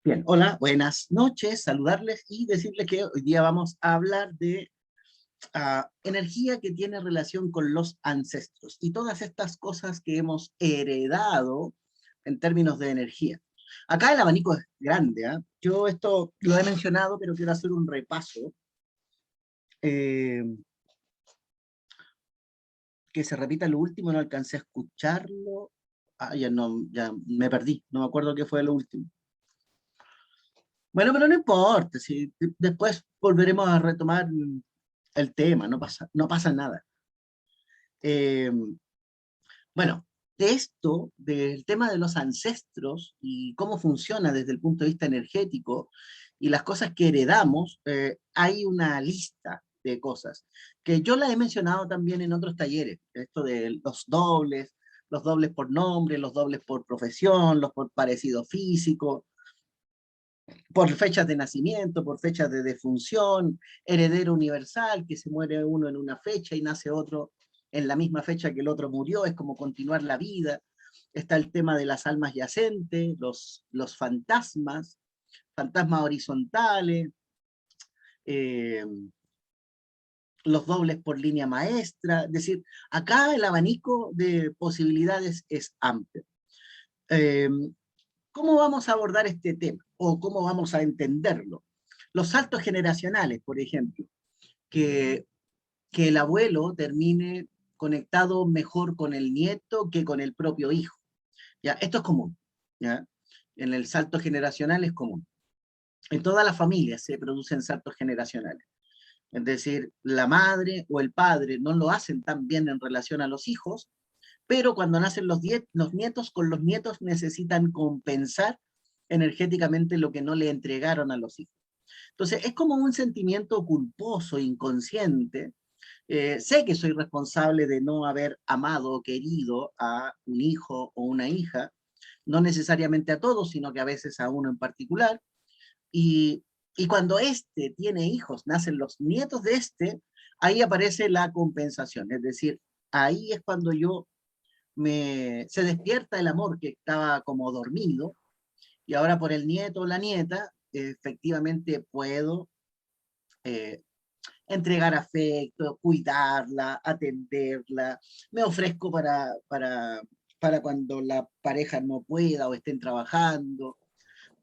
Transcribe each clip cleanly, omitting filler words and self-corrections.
Bien, hola, buenas noches, saludarles y decirles que hoy día vamos a hablar de energía que tiene relación con los ancestros y todas estas cosas que hemos heredado en términos de energía. Acá el abanico es grande, ¿ah? Yo esto lo he mencionado, pero quiero hacer un repaso eh, que se repita lo último, no alcancé a escucharlo. Ya no, ya me perdí, no me acuerdo qué fue lo último. Bueno, pero no importa, si después volveremos a retomar el tema, no pasa nada. Eh, bueno, de esto, del tema de los ancestros y cómo funciona desde el punto de vista energético y las cosas que heredamos, hay una lista de cosas que yo la he mencionado también en otros talleres, esto de los dobles por nombre, los dobles por profesión, los por parecido físico, por fechas de nacimiento, por fechas de defunción, heredero universal, que se muere uno en una fecha y nace otro en la misma fecha que el otro murió, es como continuar la vida. Está el tema de las almas yacentes, los fantasmas, fantasmas horizontales, eh, los dobles por línea maestra, es decir, acá el abanico de posibilidades es amplio. Eh, ¿Cómo vamos a abordar este tema? ¿O cómo vamos a entenderlo? Los saltos generacionales, por ejemplo, que, que el abuelo termine conectado mejor con el nieto que con el propio hijo. ¿Ya? Esto es común. ¿Ya? En el salto generacional es común. En todas las familias se producen saltos generacionales. Es decir, la madre o el padre no lo hacen tan bien en relación a los hijos, pero cuando nacen los nietos, con los nietos necesitan compensar energéticamente lo que no le entregaron a los hijos. Entonces, es como un sentimiento culposo, inconsciente. Sé que soy responsable de no haber amado o querido a un hijo o una hija, no necesariamente a todos, sino que a veces a uno en particular. Y, y cuando éste tiene hijos, nacen los nietos de éste, ahí aparece la compensación. Es decir, ahí es cuando se despierta el amor que estaba como dormido, y ahora por el nieto o la nieta, efectivamente puedo eh, entregar afecto, cuidarla, atenderla, me ofrezco para cuando la pareja no pueda o estén trabajando.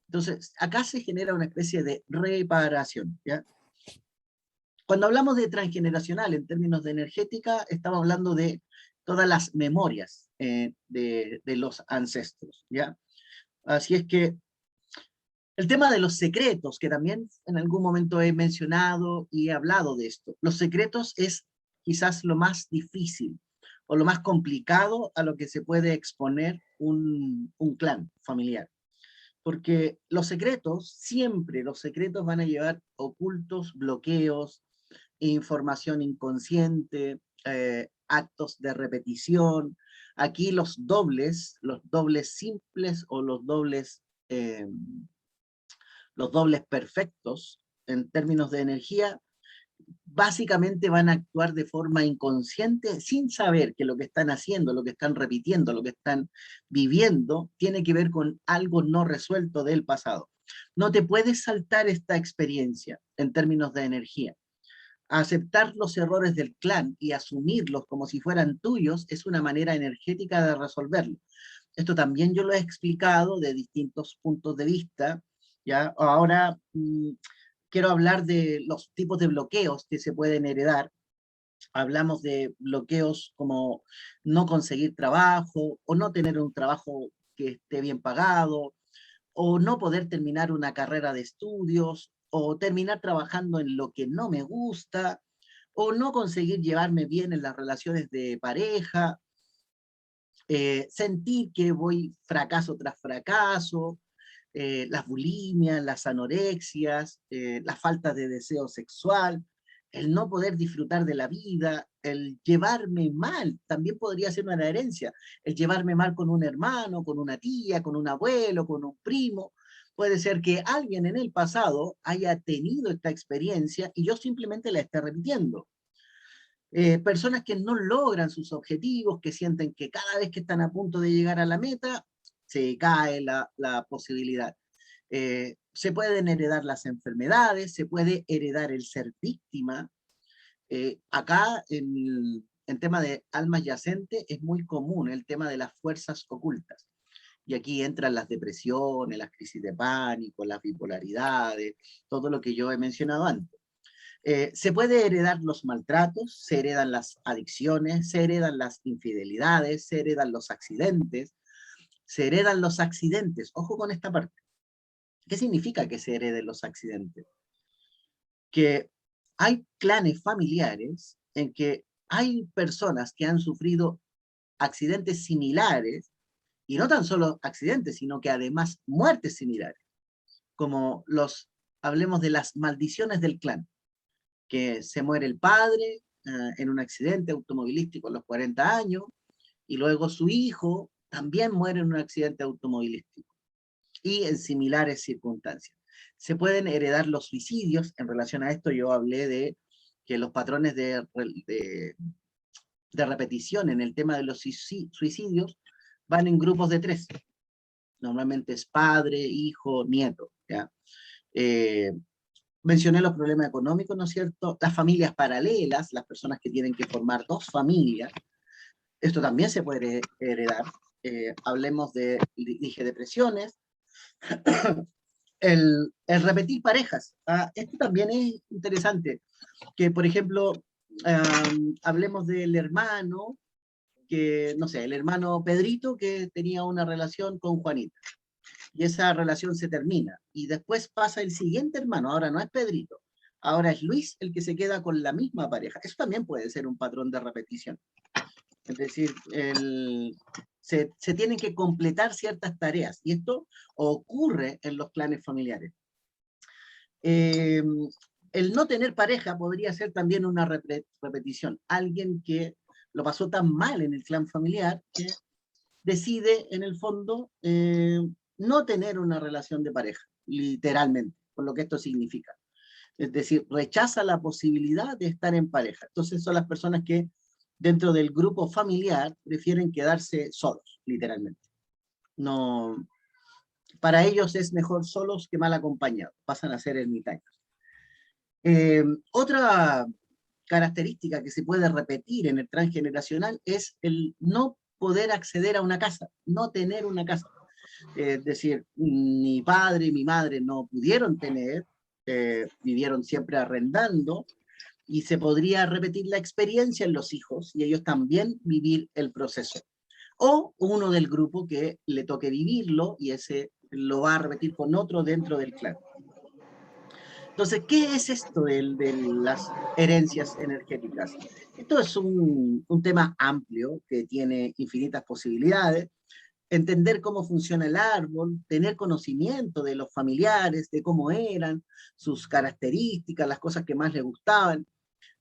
Entonces, acá se genera una especie de reparación, ¿ya? Cuando hablamos de transgeneracional en términos de energética, estamos hablando de todas las memorias de los ancestros, ¿ya? Así es que el tema de los secretos, que también en algún momento he mencionado y he hablado de esto, los secretos es quizás lo más difícil o lo más complicado a lo que se puede exponer un clan familiar. Porque los secretos, siempre los secretos van a llevar ocultos bloqueos, información inconsciente, actos de repetición. Aquí los dobles simples o los dobles perfectos en términos de energía, básicamente van a actuar de forma inconsciente sin saber que lo que están haciendo, lo que están repitiendo, lo que están viviendo, tiene que ver con algo no resuelto del pasado. No te puedes saltar esta experiencia en términos de energía. Aceptar los errores del clan y asumirlos como si fueran tuyos es una manera energética de resolverlo. Esto también yo lo he explicado de distintos puntos de vista, ¿ya? Ahora quiero hablar de los tipos de bloqueos que se pueden heredar. Hablamos de bloqueos como no conseguir trabajo o no tener un trabajo que esté bien pagado o no poder terminar una carrera de estudios o terminar trabajando en lo que no me gusta o no conseguir llevarme bien en las relaciones de pareja, sentir que voy fracaso tras fracaso, las bulimias, las anorexias, la falta de deseo sexual, el no poder disfrutar de la vida, el llevarme mal, también podría ser una herencia, el llevarme mal con un hermano, con una tía, con un abuelo, con un primo. Puede ser que alguien en el pasado haya tenido esta experiencia y yo simplemente la esté repitiendo. Personas que no logran sus objetivos, que sienten que cada vez que están a punto de llegar a la meta, se cae la posibilidad. Se pueden heredar las enfermedades, se puede heredar el ser víctima. Acá, en tema de almas yacentes, es muy común el tema de las fuerzas ocultas. Y aquí entran las depresiones, las crisis de pánico, las bipolaridades, todo lo que yo he mencionado antes. Se puede heredar los maltratos, se heredan las adicciones, se heredan las infidelidades, se heredan los accidentes, se heredan los accidentes. Ojo con esta parte. ¿Qué significa que se hereden los accidentes? Que hay clanes familiares en que hay personas que han sufrido accidentes similares, y no tan solo accidentes, sino que además muertes similares, como hablemos de las maldiciones del clan, que se muere el padre en un accidente automovilístico a los 40 años, y luego su hijo también muere en un accidente automovilístico, y en similares circunstancias. Se pueden heredar los suicidios. En relación a esto yo hablé de que los patrones de repetición en el tema de los suicidios van en grupos de 3. Normalmente es padre, hijo, nieto. ¿Ya? Mencioné los problemas económicos, ¿no es cierto? Las familias paralelas, las personas que tienen que formar 2 familias. Esto también se puede heredar. Hablemos dije depresiones. El repetir parejas. Esto también es interesante. Que, por ejemplo, hablemos del hermano, que, no sé, el hermano Pedrito que tenía una relación con Juanita. Y esa relación se termina. Y después pasa el siguiente hermano, ahora no es Pedrito, ahora es Luis el que se queda con la misma pareja. Eso también puede ser un patrón de repetición. Es decir, se tienen que completar ciertas tareas, y esto ocurre en los clanes familiares. El no tener pareja podría ser también una repetición. Alguien que lo pasó tan mal en el clan familiar que decide, en el fondo, no tener una relación de pareja, literalmente, por lo que esto significa. Es decir, rechaza la posibilidad de estar en pareja. Entonces son las personas que dentro del grupo familiar prefieren quedarse solos, literalmente. No, para ellos es mejor solos que mal acompañados, pasan a ser ermitaños. Otra característica que se puede repetir en el transgeneracional es el no poder acceder a una casa, no tener una casa. Es decir, mi padre y mi madre no pudieron tener, vivieron siempre arrendando, y se podría repetir la experiencia en los hijos y ellos también vivir el proceso. O uno del grupo que le toque vivirlo y ese lo va a repetir con otro dentro del clan. Entonces, ¿qué es esto de las herencias energéticas? Esto es un tema amplio que tiene infinitas posibilidades. Entender cómo funciona el árbol, tener conocimiento de los familiares, de cómo eran, sus características, las cosas que más les gustaban.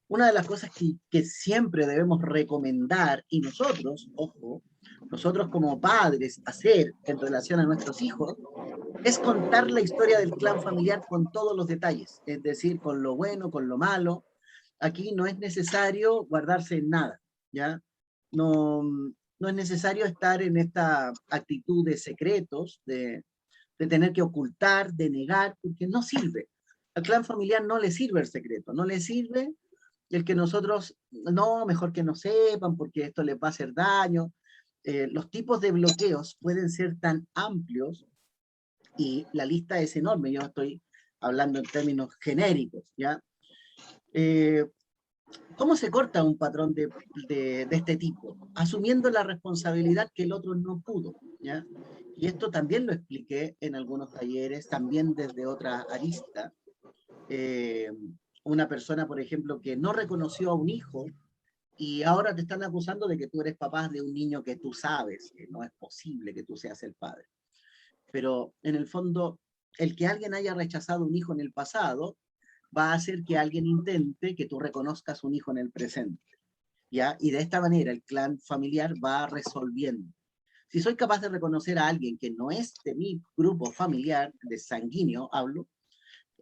Una de las cosas que siempre debemos recomendar, y nosotros, ojo, nosotros como padres hacer en relación a nuestros hijos, es contar la historia del clan familiar con todos los detalles, es decir, con lo bueno, con lo malo. Aquí no es necesario guardarse en nada, ¿ya? No, no es necesario estar en esta actitud de secretos, de tener que ocultar, de negar, porque no sirve. Al clan familiar no le sirve el secreto, no le sirve el que nosotros, no, mejor que no sepan, porque esto les va a hacer daño. Los tipos de bloqueos pueden ser tan amplios y la lista es enorme. Yo estoy hablando en términos genéricos, ¿ya? ¿Cómo se corta un patrón de este tipo? Asumiendo la responsabilidad que el otro no pudo, ¿ya? Y esto también lo expliqué en algunos talleres, también desde otra arista. Una persona, por ejemplo, que no reconoció a un hijo y ahora te están acusando de que tú eres papá de un niño que tú sabes que no es posible que tú seas el padre. Pero en el fondo, el que alguien haya rechazado un hijo en el pasado va a hacer que alguien intente que tú reconozcas un hijo en el presente, ¿ya? Y de esta manera el clan familiar va resolviendo. Si soy capaz de reconocer a alguien que no es de mi grupo familiar, de sanguíneo hablo,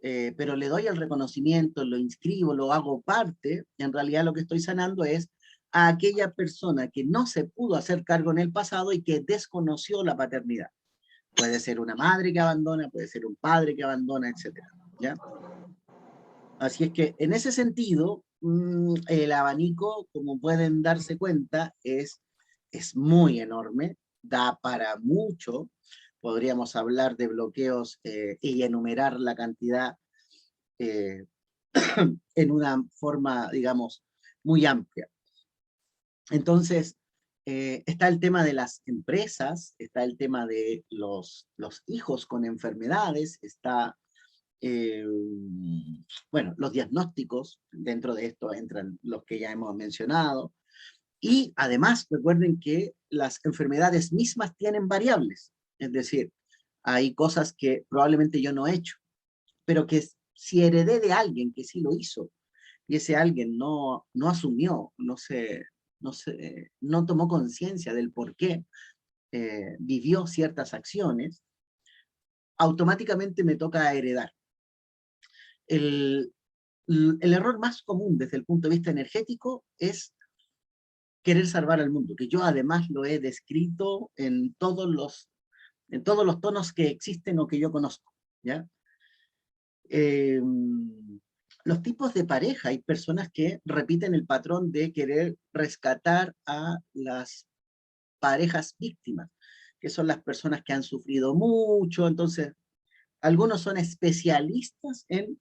pero le doy el reconocimiento, lo inscribo, lo hago parte, en realidad lo que estoy sanando es a aquella persona que no se pudo hacer cargo en el pasado y que desconoció la paternidad. Puede ser una madre que abandona, puede ser un padre que abandona, etcétera, ¿ya? Así es que en ese sentido, el abanico, como pueden darse cuenta, es muy enorme, da para mucho. Podríamos hablar de bloqueos y enumerar la cantidad eh, en una forma, digamos, muy amplia. Entonces, está el tema de las empresas, está el tema de los hijos con enfermedades, está, eh, bueno, los diagnósticos, dentro de esto entran los que ya hemos mencionado, y además recuerden que las enfermedades mismas tienen variables, es decir, hay cosas que probablemente yo no he hecho, pero que si heredé de alguien que sí lo hizo, y ese alguien no asumió, no tomó conciencia del por qué vivió ciertas acciones, automáticamente me toca heredar. El, el error más común desde el punto de vista energético es querer salvar al mundo, que yo además lo he descrito en todos los tonos que existen o que yo conozco, ¿ya? Eh, los tipos de pareja, hay personas que repiten el patrón de querer rescatar a las parejas víctimas, que son las personas que han sufrido mucho, entonces algunos son especialistas en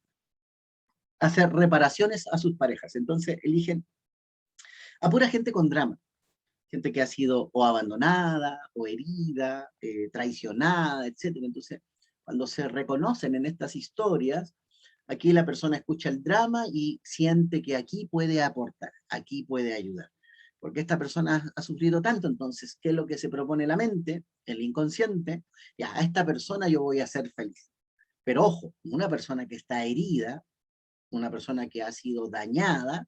hacer reparaciones a sus parejas, entonces eligen a pura gente con drama, gente que ha sido o abandonada, o herida, traicionada, etcétera. Entonces, cuando se reconocen en estas historias, aquí la persona escucha el drama y siente que aquí puede aportar, aquí puede ayudar. Porque esta persona ha sufrido tanto, entonces, ¿qué es lo que se propone la mente, el inconsciente? Ya, a esta persona yo voy a ser feliz. Pero ojo, una persona que está herida, una persona que ha sido dañada,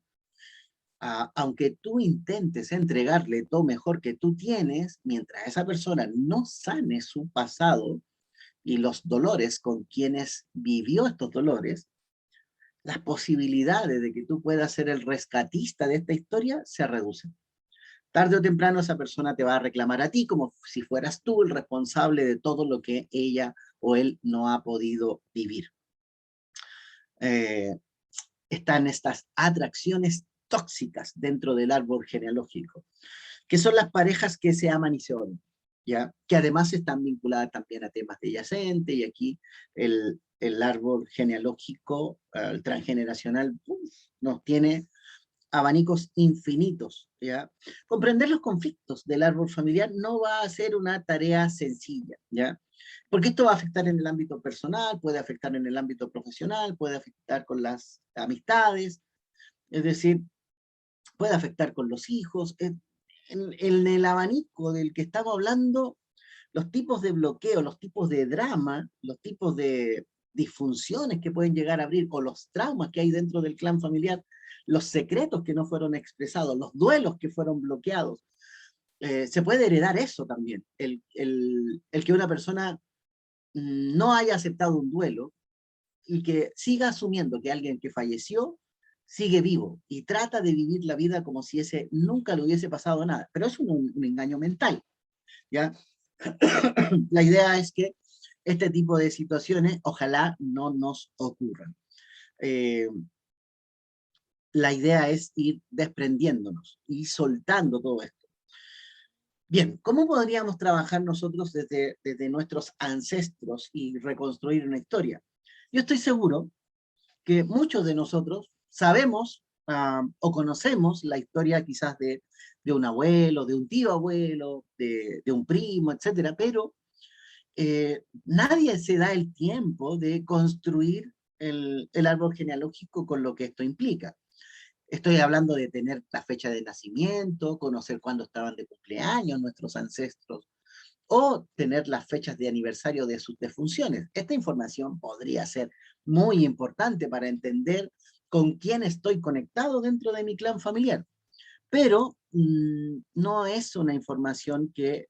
aunque tú intentes entregarle todo mejor que tú tienes, mientras esa persona no sane su pasado y los dolores con quienes vivió estos dolores, las posibilidades de que tú puedas ser el rescatista de esta historia se reducen. Tarde o temprano esa persona te va a reclamar a ti como si fueras tú el responsable de todo lo que ella o él no ha podido vivir. Eh, Están estas atracciones tóxicas dentro del árbol genealógico, que son las parejas que se aman y se odian, ¿ya? Que además están vinculadas también a temas de yacente, y aquí el árbol genealógico, el transgeneracional, nos tiene abanicos infinitos, ¿ya? Comprender los conflictos del árbol familiar no va a ser una tarea sencilla, ¿ya? Porque esto va a afectar en el ámbito personal, puede afectar en el ámbito profesional, puede afectar con las amistades, es decir, puede afectar con los hijos. En el abanico del que estamos hablando, los tipos de bloqueo, los tipos de drama, los tipos de disfunciones que pueden llegar a abrir, o los traumas que hay dentro del clan familiar, los secretos que no fueron expresados, los duelos que fueron bloqueados, se puede heredar eso también. El que una persona no haya aceptado un duelo y que siga asumiendo que alguien que falleció sigue vivo y trata de vivir la vida como si ese nunca le hubiese pasado nada. Pero es un engaño mental, ¿ya? La idea es que este tipo de situaciones ojalá no nos ocurran. Eh, la idea es ir desprendiéndonos y soltando todo esto. Bien, ¿cómo podríamos trabajar nosotros desde nuestros ancestros y reconstruir una historia? Yo estoy seguro que muchos de nosotros sabemos o conocemos la historia quizás de un abuelo, de un tío abuelo, de un primo, etcétera, pero nadie se da el tiempo de construir el árbol genealógico con lo que esto implica. Estoy hablando de tener la fecha de nacimiento, conocer cuándo estaban de cumpleaños nuestros ancestros, o tener las fechas de aniversario de sus defunciones. Esta información podría ser muy importante para entender con quién estoy conectado dentro de mi clan familiar, pero no es una información que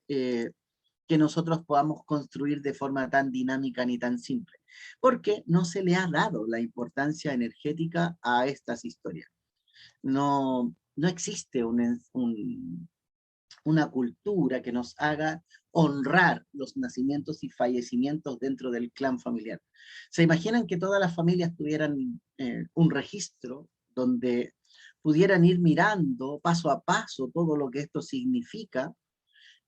nosotros podamos construir de forma tan dinámica ni tan simple, porque no se le ha dado la importancia energética a estas historias. No existe una cultura que nos haga honrar los nacimientos y fallecimientos dentro del clan familiar. ¿Se imaginan que todas las familias tuvieran un registro donde pudieran ir mirando paso a paso todo lo que esto significa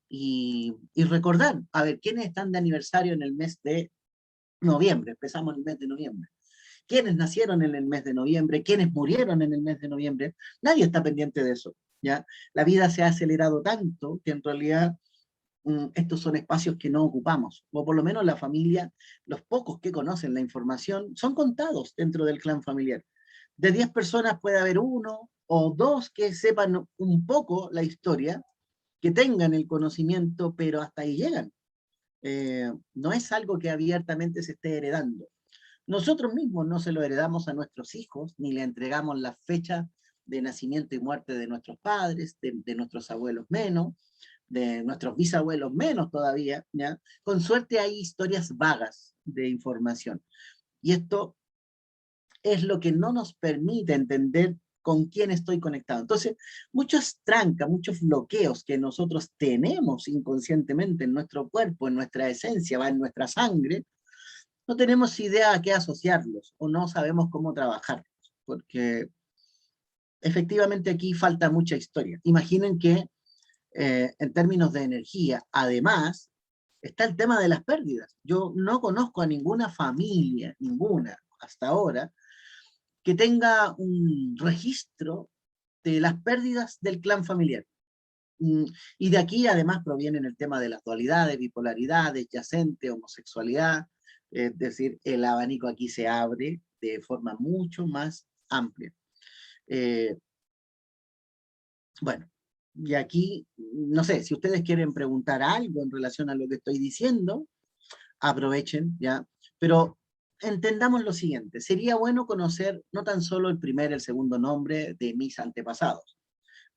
y recordar, a ver, quiénes están de aniversario en el mes de noviembre? Empezamos el mes de noviembre. ¿Quiénes nacieron en el mes de noviembre? ¿Quiénes murieron en el mes de noviembre? Nadie está pendiente de eso, ¿ya? La vida se ha acelerado tanto que en realidad estos son espacios que no ocupamos, o por lo menos la familia, los pocos que conocen la información, son contados dentro del clan familiar. De 10 personas puede haber uno o dos que sepan un poco la historia, que tengan el conocimiento, pero hasta ahí llegan. No es algo que abiertamente se esté heredando. Nosotros mismos no se lo heredamos a nuestros hijos, ni le entregamos la fecha de nacimiento y muerte de nuestros padres, de nuestros abuelos menos, de nuestros bisabuelos menos todavía, ¿ya? Con suerte hay historias vagas de información. Y esto es lo que no nos permite entender con quién estoy conectado. Entonces, muchas trancas, muchos bloqueos que nosotros tenemos inconscientemente en nuestro cuerpo, en nuestra esencia, va en nuestra sangre, no tenemos idea a qué asociarlos o no sabemos cómo trabajarlos, porque efectivamente aquí falta mucha historia. Imaginen que en términos de energía, además, está el tema de las pérdidas. Yo no conozco a ninguna familia, ninguna, hasta ahora, que tenga un registro de las pérdidas del clan familiar. Y de aquí además provienen el tema de las dualidades, bipolaridades, yacente, homosexualidad, es decir, el abanico aquí se abre de forma mucho más amplia. Bueno, y aquí, no sé, si ustedes quieren preguntar algo en relación a lo que estoy diciendo, aprovechen, ¿ya? Pero entendamos lo siguiente, sería bueno conocer no tan solo el primer, el segundo nombre de mis antepasados,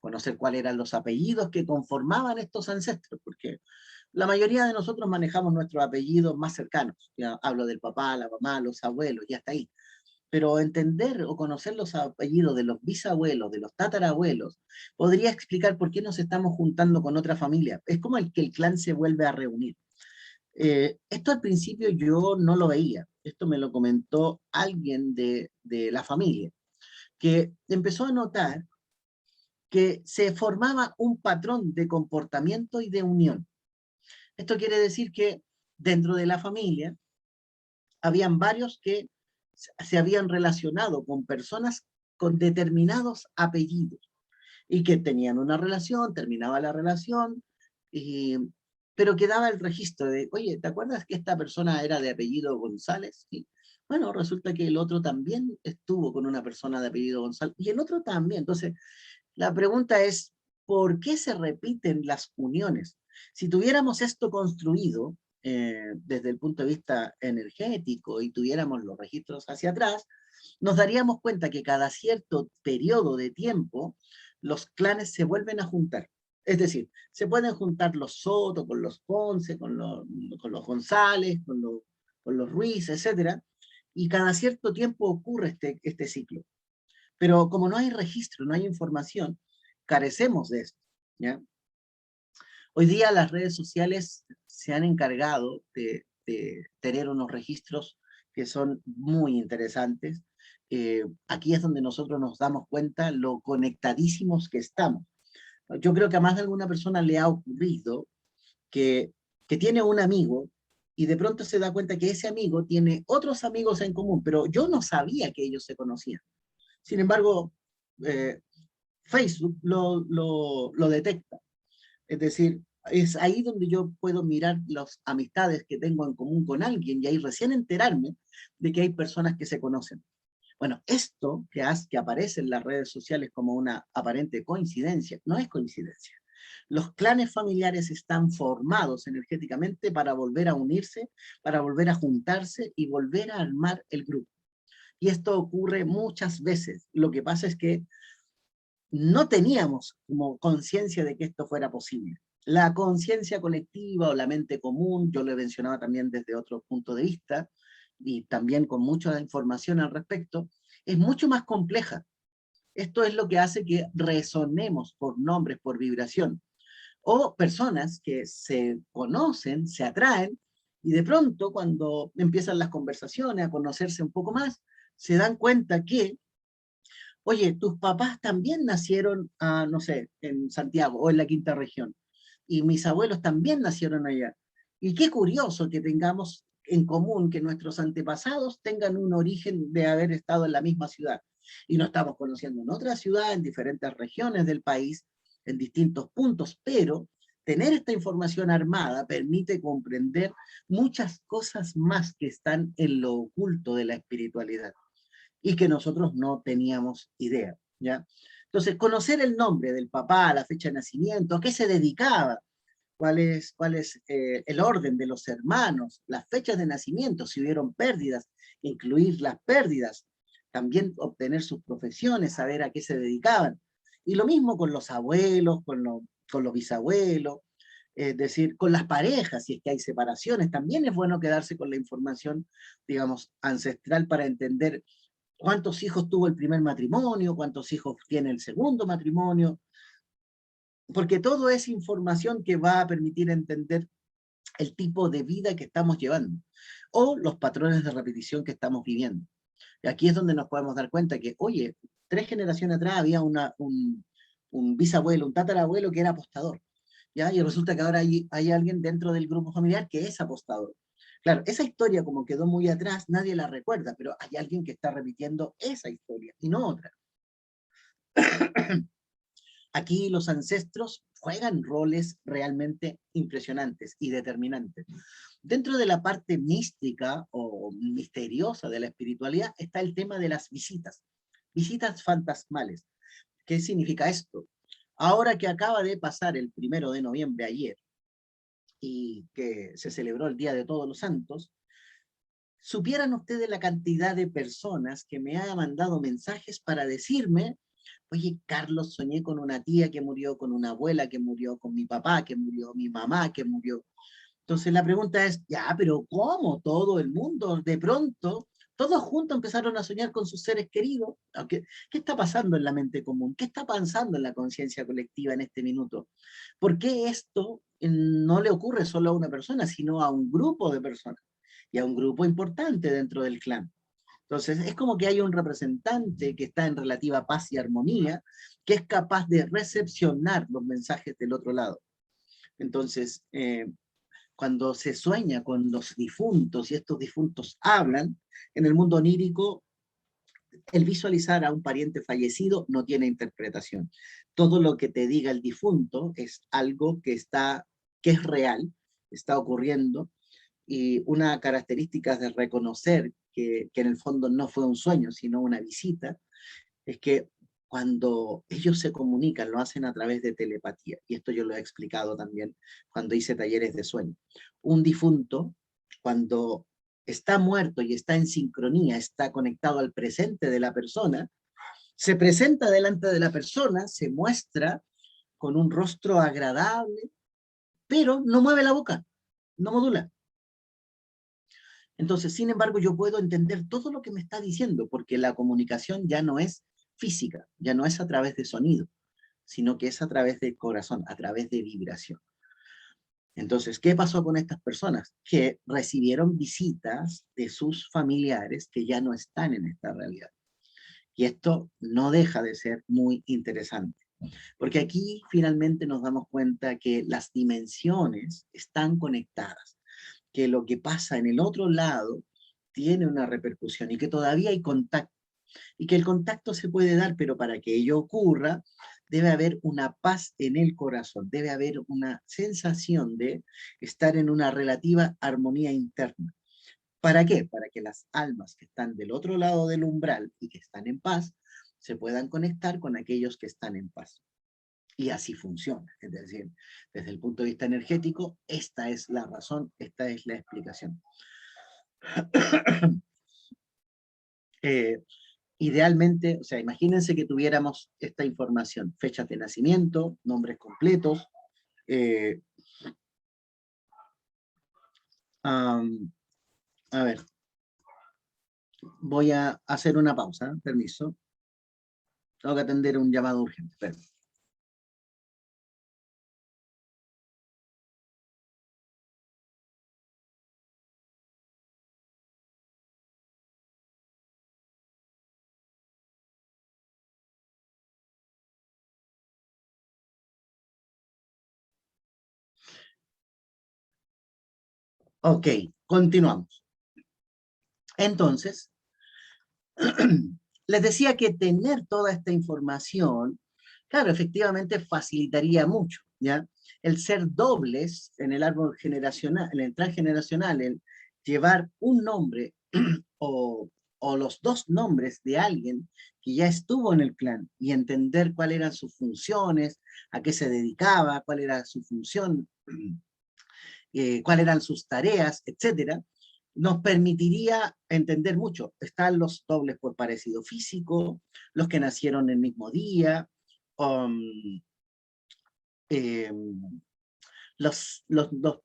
conocer cuáles eran los apellidos que conformaban estos ancestros, porque la mayoría de nosotros manejamos nuestros apellidos más cercanos, ya hablo del papá, la mamá, los abuelos, y hasta ahí. Pero entender o conocer los apellidos de los bisabuelos, de los tatarabuelos, podría explicar por qué nos estamos juntando con otra familia. Es como el que el clan se vuelve a reunir. Esto al principio yo no lo veía, esto me lo comentó alguien de la familia, que empezó a notar que se formaba un patrón de comportamiento y de unión. Esto quiere decir que dentro de la familia habían varios que se habían relacionado con personas con determinados apellidos y que tenían una relación, terminaba la relación, y, pero quedaba el registro de, oye, ¿te acuerdas que esta persona era de apellido González? Y, bueno, resulta que el otro también estuvo con una persona de apellido González y el otro también. Entonces, la pregunta es, ¿por qué se repiten las uniones? Si tuviéramos esto construido desde el punto de vista energético y tuviéramos los registros hacia atrás, nos daríamos cuenta que cada cierto periodo de tiempo los clanes se vuelven a juntar. Es decir, se pueden juntar los Soto con los Ponce, con los González, con los Ruiz, etc. Y cada cierto tiempo ocurre este ciclo. Pero como no hay registro, no hay información, carecemos de esto, ¿ya? Hoy día las redes sociales se han encargado de tener unos registros que son muy interesantes. Aquí es donde nosotros nos damos cuenta lo conectadísimos que estamos. Yo creo que a más de alguna persona le ha ocurrido que, que tiene un amigo y de pronto se da cuenta que ese amigo tiene otros amigos en común, pero yo no sabía que ellos se conocían. Sin embargo, eh, Facebook lo detecta. Es decir, es ahí donde yo puedo mirar las amistades que tengo en común con alguien y ahí recién enterarme de que hay personas que se conocen. Bueno, esto que aparece en las redes sociales como una aparente coincidencia, no es coincidencia. Los clanes familiares están formados energéticamente para volver a unirse, para volver a juntarse y volver a armar el grupo. Y esto ocurre muchas veces. Lo que pasa es que no teníamos como conciencia de que esto fuera posible. La conciencia colectiva o la mente común, yo lo mencionaba también desde otro punto de vista, y también con mucha información al respecto, es mucho más compleja. Esto es lo que hace que resonemos por nombres, por vibración. O personas que se conocen, se atraen, y de pronto cuando empiezan las conversaciones, a conocerse un poco más, se dan cuenta que, oye, tus papás también nacieron, no sé, en Santiago o en la Quinta Región, y mis abuelos también nacieron allá. Y qué curioso que tengamos en común que nuestros antepasados tengan un origen de haber estado en la misma ciudad. Y nos estamos conociendo en otra ciudad, en diferentes regiones del país, en distintos puntos, pero tener esta información armada permite comprender muchas cosas más que están en lo oculto de la espiritualidad y que nosotros no teníamos idea, ¿ya? Entonces, conocer el nombre del papá, la fecha de nacimiento, a qué se dedicaba, cuál es el orden de los hermanos, las fechas de nacimiento, si hubieron pérdidas, incluir las pérdidas, también obtener sus profesiones, saber a qué se dedicaban. Y lo mismo con los abuelos, con los bisabuelos, es decir, con las parejas, si es que hay separaciones, también es bueno quedarse con la información, digamos, ancestral para entender cuántos hijos tuvo el primer matrimonio, cuántos hijos tiene el segundo matrimonio, porque todo es información que va a permitir entender el tipo de vida que estamos llevando o los patrones de repetición que estamos viviendo. Y aquí es donde nos podemos dar cuenta que, oye, 3 generaciones atrás había un bisabuelo, un tatarabuelo que era apostador, ¿ya? Y resulta que ahora hay alguien dentro del grupo familiar que es apostador. Claro, esa historia como quedó muy atrás, nadie la recuerda, pero hay alguien que está repitiendo esa historia y no otra. Aquí los ancestros juegan roles realmente impresionantes y determinantes. Dentro de la parte mística o misteriosa de la espiritualidad está el tema de las visitas fantasmales. ¿Qué significa esto? Ahora que acaba de pasar el 1 de noviembre ayer y que se celebró el Día de Todos los Santos, supieran ustedes la cantidad de personas que me han mandado mensajes para decirme: oye, Carlos, soñé con una tía que murió, con una abuela que murió, con mi papá que murió, mi mamá que murió. Entonces la pregunta es, ya, pero ¿cómo todo el mundo de pronto, todos juntos empezaron a soñar con sus seres queridos? ¿Qué está pasando en la mente común? ¿Qué está pasando en la conciencia colectiva en este minuto? ¿Por qué esto no le ocurre solo a una persona, sino a un grupo de personas y a un grupo importante dentro del clan? Entonces, es como que hay un representante que está en relativa paz y armonía, que es capaz de recepcionar los mensajes del otro lado. Entonces, cuando se sueña con los difuntos y estos difuntos hablan, en el mundo onírico, el visualizar a un pariente fallecido no tiene interpretación. Todo lo que te diga el difunto es algo que es real, está ocurriendo, y una característica de reconocer que en el fondo no fue un sueño, sino una visita, es que cuando ellos se comunican, lo hacen a través de telepatía. Y esto yo lo he explicado también cuando hice talleres de sueño. Un difunto, cuando está muerto y está en sincronía, está conectado al presente de la persona, se presenta delante de la persona, se muestra con un rostro agradable, pero no mueve la boca, no modula. Entonces, sin embargo, yo puedo entender todo lo que me está diciendo, porque la comunicación ya no es física, ya no es a través de sonido, sino que es a través del corazón, a través de vibración. Entonces, ¿qué pasó con estas personas? Que recibieron visitas de sus familiares que ya no están en esta realidad. Y esto no deja de ser muy interesante, porque aquí finalmente nos damos cuenta que las dimensiones están conectadas, que lo que pasa en el otro lado tiene una repercusión y que todavía hay contacto y que el contacto se puede dar, pero para que ello ocurra debe haber una paz en el corazón, debe haber una sensación de estar en una relativa armonía interna. ¿Para qué? Para que las almas que están del otro lado del umbral y que están en paz se puedan conectar con aquellos que están en paz. Y así funciona. Es decir, desde el punto de vista energético, esta es la razón, esta es la explicación. Idealmente, o sea, imagínense que tuviéramos esta información, fechas de nacimiento, nombres completos, eh, a ver, voy a hacer una pausa, permiso, tengo que atender un llamado urgente. Espera. Ok, continuamos. Entonces, les decía que tener toda esta información, claro, efectivamente facilitaría mucho, ¿ya? El ser dobles en el árbol generacional, en el transgeneracional, el llevar un nombre o, o los dos nombres de alguien que ya estuvo en el clan y entender cuáles eran sus funciones, a qué se dedicaba, cuál era su función, cuáles eran sus tareas, etcétera, nos permitiría entender mucho. Están los dobles por parecido físico, los que nacieron el mismo día, um, eh, los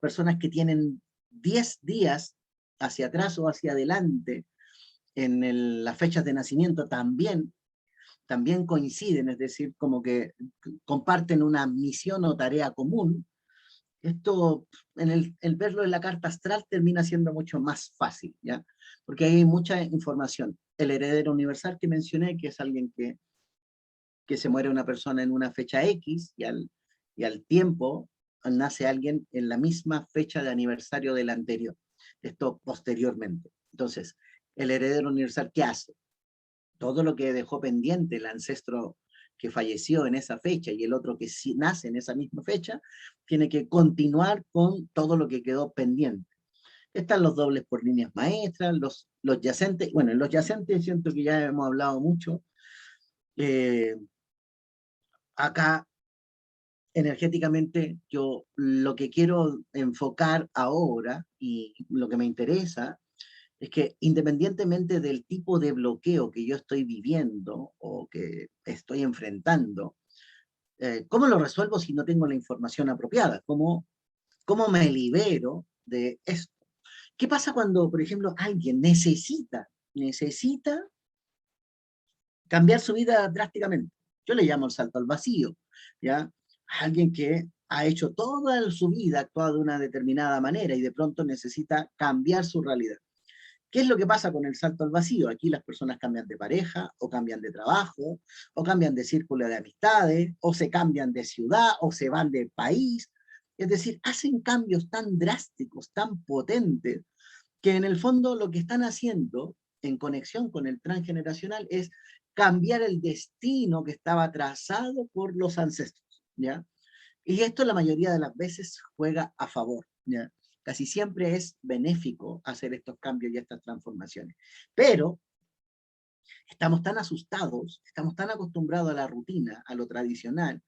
personas que tienen 10 días hacia atrás o hacia adelante en las fechas de nacimiento también coinciden, es decir, como que comparten una misión o tarea común. Esto, el verlo en la carta astral termina siendo mucho más fácil, ¿ya? Porque hay mucha información. El heredero universal que mencioné, que es alguien que se muere una persona en una fecha X y al tiempo nace alguien en la misma fecha de aniversario del anterior. Esto posteriormente. Entonces, el heredero universal, ¿qué hace? Todo lo que dejó pendiente el ancestro que falleció en esa fecha y el otro que sí nace en esa misma fecha, tiene que continuar con todo lo que quedó pendiente. Están los dobles por líneas maestras, los yacentes. Bueno, en los yacentes siento que ya hemos hablado mucho. Eh, Acá, energéticamente, yo lo que quiero enfocar ahora y lo que me interesa es que independientemente del tipo de bloqueo que yo estoy viviendo o que estoy enfrentando, ¿cómo lo resuelvo si no tengo la información apropiada? ¿Cómo me libero de esto? ¿Qué pasa cuando, por ejemplo, alguien necesita cambiar su vida drásticamente? Yo le llamo el salto al vacío, ¿ya? Alguien que ha hecho toda su vida, actuado de una determinada manera y de pronto necesita cambiar su realidad. ¿Qué es lo que pasa con el salto al vacío? Aquí las personas cambian de pareja, o cambian de trabajo, o cambian de círculo de amistades, o se cambian de ciudad, o se van de país. Es decir, hacen cambios tan drásticos, tan potentes, que en el fondo lo que están haciendo en conexión con el transgeneracional es cambiar el destino que estaba trazado por los ancestros, ¿ya? Y esto la mayoría de las veces juega a favor, ¿ya? Casi siempre es benéfico hacer estos cambios y estas transformaciones. Pero estamos tan asustados, estamos tan acostumbrados a la rutina, a lo tradicional,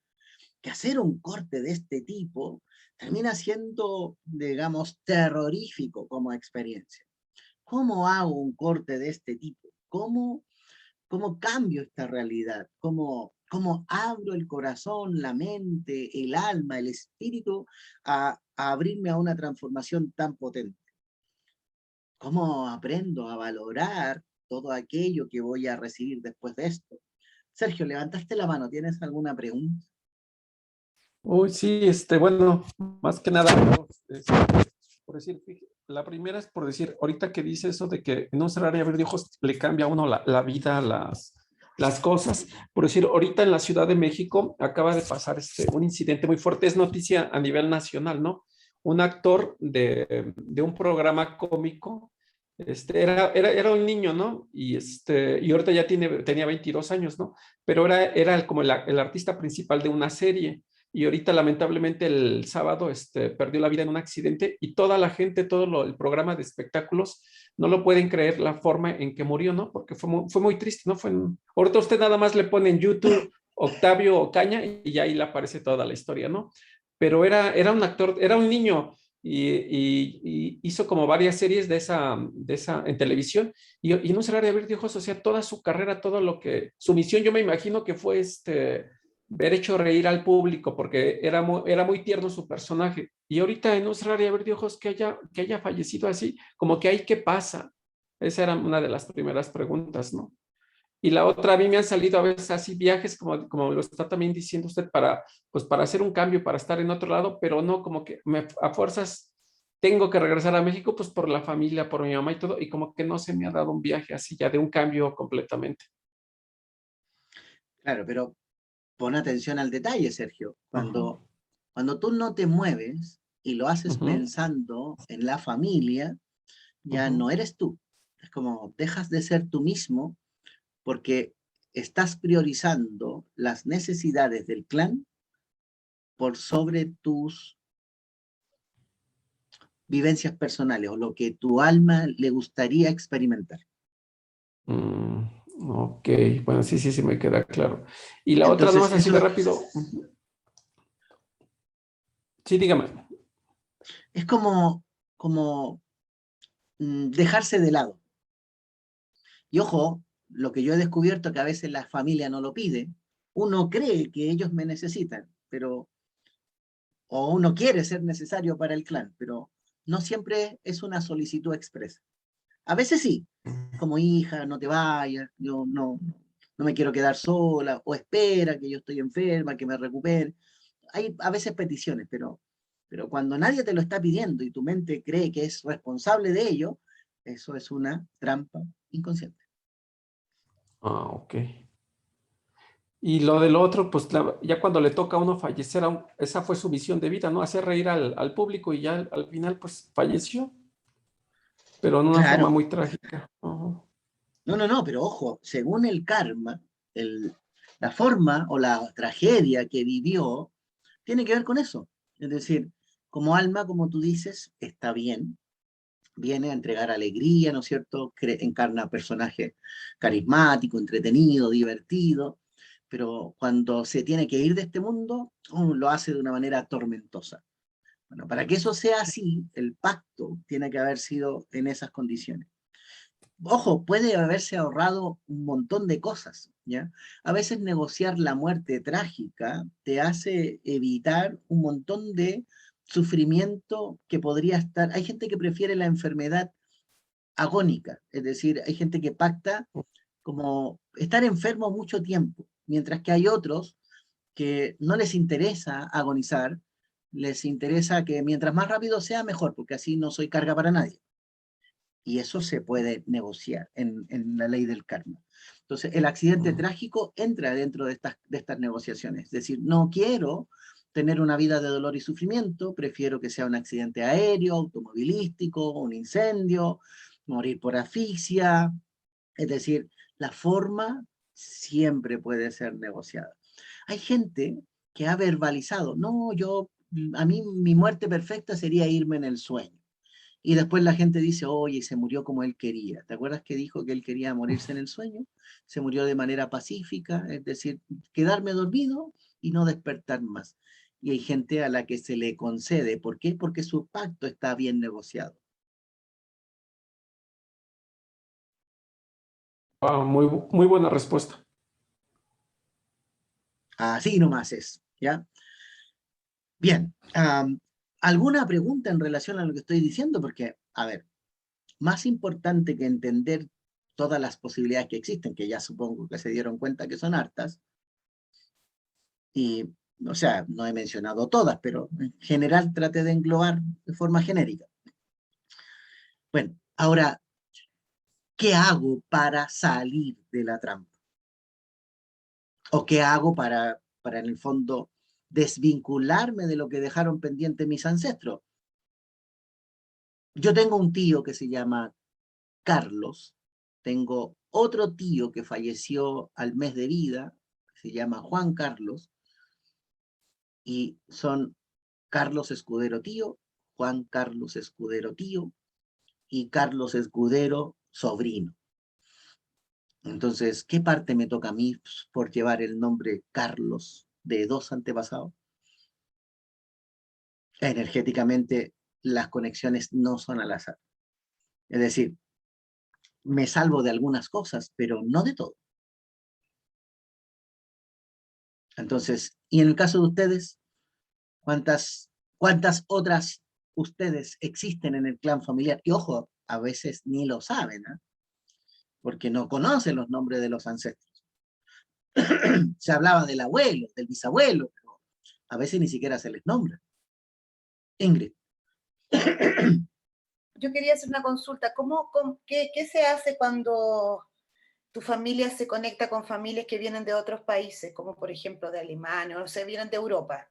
que hacer un corte de este tipo termina siendo, digamos, terrorífico como experiencia. ¿Cómo hago un corte de este tipo? ¿Cómo cambio esta realidad? ¿Cómo abro el corazón, la mente, el alma, el espíritu a abrirme a una transformación tan potente? ¿Cómo aprendo a valorar todo aquello que voy a recibir después de esto? Sergio, levantaste la mano, ¿tienes alguna pregunta? Uy, sí, bueno, más que nada, por decir, la primera es por decir, ahorita que dice eso de que en un cerrar y abrir de ojos le cambia a uno la vida, las cosas. Por decir, ahorita en la Ciudad de México acaba de pasar un incidente muy fuerte, es noticia a nivel nacional, ¿no? Un actor de un programa cómico, era un niño, ¿no? Y ahorita ya tenía 22 años, ¿no? Pero era como el artista principal de una serie y ahorita lamentablemente el sábado perdió la vida en un accidente y toda la gente, el programa de espectáculos no lo pueden creer la forma en que murió, ¿no? Porque fue muy triste, ¿no? Ahorita usted nada más le pone en YouTube Octavio Ocaña y ahí le aparece toda la historia, ¿no? Pero era un actor, era un niño y hizo como varias series de esa en televisión y no cerrar de abrir de ojos, o sea, toda su carrera, todo lo que, su misión, yo me imagino que fue ver hecho reír al público, porque era muy tierno su personaje. Y ahorita en un cerrar y abrir de ojos que haya fallecido así, como que ahí qué pasa. Esa era una de las primeras preguntas, ¿no? Y la otra, a mí me han salido a veces así viajes, como lo está también diciendo usted, pues para hacer un cambio, para estar en otro lado, pero no, como que a fuerzas tengo que regresar a México, pues por la familia, por mi mamá y todo, y como que no se me ha dado un viaje así ya de un cambio completamente. Claro, pero pon atención al detalle, Sergio. Ajá. Cuando tú no te mueves, y lo haces Ujú, pensando en la familia, ya ujú. no eres tú. Es como dejas de ser tú mismo porque estás priorizando las necesidades del clan por sobre tus vivencias personales o lo que tu alma le gustaría experimentar. Mm, ok, bueno, sí, sí, sí, me queda claro. Y la otra, Entonces, nomás así de eso rápido. Ujú. Sí, dígame. es como dejarse de lado. Y ojo, lo que yo he descubierto que a veces la familia no lo pide, uno cree que ellos me necesitan, pero o uno quiere ser necesario para el clan, pero no siempre es una solicitud expresa. A veces sí, como hija, no te vayas, yo no me quiero quedar sola, o espera que yo estoy enferma, que me recupere. Hay a veces peticiones, pero cuando nadie te lo está pidiendo y tu mente cree que es responsable de ello, eso es una trampa inconsciente. Ah, ok. Y lo del otro, pues ya cuando le toca a uno fallecer, esa fue su visión de vida, ¿no? Hacer reír al público y ya al final, pues falleció, pero en una forma Claro, muy trágica. Ujú. no, pero ojo, según el karma, el, la forma o la tragedia que vivió tiene que ver con eso. Es decir, como alma, como tú dices, está bien, viene a entregar alegría, ¿no es cierto? Encarna personaje carismático, entretenido, divertido, pero cuando se tiene que ir de este mundo, lo hace de una manera tormentosa. Bueno, para que eso sea así, el pacto tiene que haber sido en esas condiciones. Ojo, puede haberse ahorrado un montón de cosas, ¿ya? A veces negociar la muerte trágica te hace evitar un montón de sufrimiento que podría estar. Hay gente que prefiere la enfermedad agónica, es decir, hay gente que pacta como estar enfermo mucho tiempo, mientras que hay otros que no les interesa agonizar, les interesa que mientras más rápido sea, mejor, porque así no soy carga para nadie. Y eso se puede negociar en la ley del karma. Entonces, el accidente Mm. trágico entra dentro de estas negociaciones. Es decir, no quiero tener una vida de dolor y sufrimiento, prefiero que sea un accidente aéreo, automovilístico, un incendio, morir por asfixia. Es decir, la forma siempre puede ser negociada. Hay gente que ha verbalizado, no, a mí mi muerte perfecta sería irme en el sueño. Y después la gente dice, oye, se murió como él quería. ¿Te acuerdas que dijo que él quería morirse en el sueño? Se murió de manera pacífica, es decir, quedarme dormido y no despertar más. Y hay gente a la que se le concede. ¿Por qué? Porque su pacto está bien negociado. Ah, muy, muy buena respuesta. Así nomás es, ¿ya? Bien. ¿Alguna pregunta en relación a lo que estoy diciendo? Porque, a ver, más importante que entender todas las posibilidades que existen, que ya supongo que se dieron cuenta que son hartas, y, o sea, no he mencionado todas, pero en general traté de englobar de forma genérica. Bueno, ahora, ¿qué hago para salir de la trampa? ¿O qué hago para en el fondo, desvincularme de lo que dejaron pendiente mis ancestros? Yo tengo un tío que se llama Carlos, tengo otro tío que falleció al mes de vida, se llama Juan Carlos, y son Carlos Escudero tío, Juan Carlos Escudero tío, y Carlos Escudero, sobrino. Entonces, ¿qué parte me toca a mí por llevar el nombre Carlos de dos antepasados? Energéticamente, las conexiones no son al azar. Es decir, me salvo de algunas cosas, pero no de todo. Entonces, y en el caso de ustedes, ¿cuántas otras ustedes existen en el clan familiar? Y ojo, a veces ni lo saben, ¿eh? Porque no conocen los nombres de los ancestros. Se hablaba del abuelo, del bisabuelo, pero a veces ni siquiera se les nombra. Ingrid. Yo quería hacer una consulta. ¿Qué se hace cuando tu familia se conecta con familias que vienen de otros países, como por ejemplo de Alemania, o sea, vienen de Europa?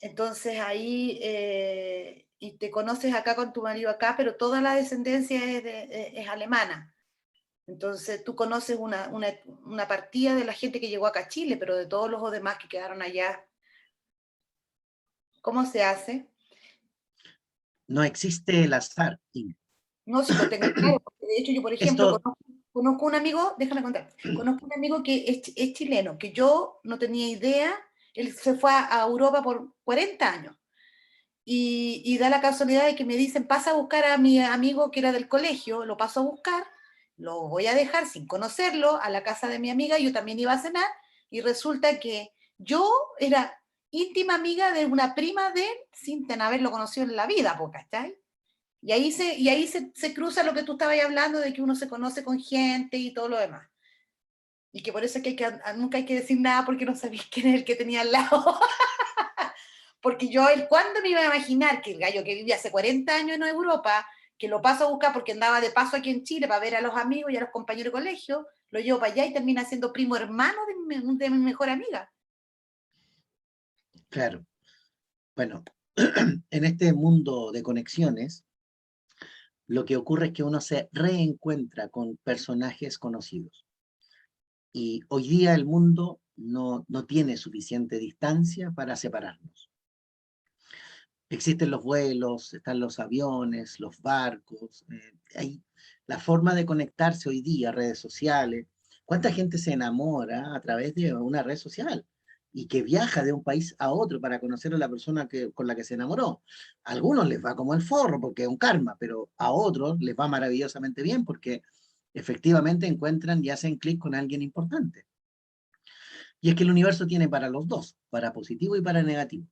Entonces ahí y te conoces acá con tu marido acá, pero toda la descendencia es alemana. Entonces tú conoces una partida de la gente que llegó acá a Chile, pero de todos los demás que quedaron allá, ¿cómo se hace? No existe el azar. No, si lo tengo claro, porque de hecho yo, por ejemplo, Esto, conozco un amigo, déjame contar, conozco un amigo que es chileno, que yo no tenía idea, él se fue a Europa por 40 años, y da la casualidad de que me dicen, pasa a buscar a mi amigo que era del colegio, lo paso a buscar, lo voy a dejar sin conocerlo a la casa de mi amiga, yo también iba a cenar, y resulta que yo era íntima amiga de una prima de él, sin haberlo conocido en la vida, ¿cachai? Y ahí se cruza lo que tú estabas hablando de que uno se conoce con gente y todo lo demás. Y que por eso es que, nunca hay que decir nada porque no sabéis quién es el que tenía al lado. Porque yo, ¿cuándo me iba a imaginar que el gallo que vivía hace 40 años en Europa, que lo paso a buscar porque andaba de paso aquí en Chile para ver a los amigos y a los compañeros de colegio, lo llevo para allá y termina siendo primo hermano de mi mejor amiga? claro, bueno, en este mundo de conexiones, lo que ocurre es que uno se reencuentra con personajes conocidos. Y hoy día el mundo no tiene suficiente distancia para separarnos. Existen los vuelos, están los aviones, los barcos, hay la forma de conectarse hoy día, redes sociales. ¿Cuánta gente se enamora a través de una red social y que viaja de un país a otro para conocer a la persona con la que se enamoró? A algunos les va como el forro porque es un karma, pero a otros les va maravillosamente bien porque efectivamente encuentran y hacen clic con alguien importante. Y es que el universo tiene para los dos, para positivo y para negativo.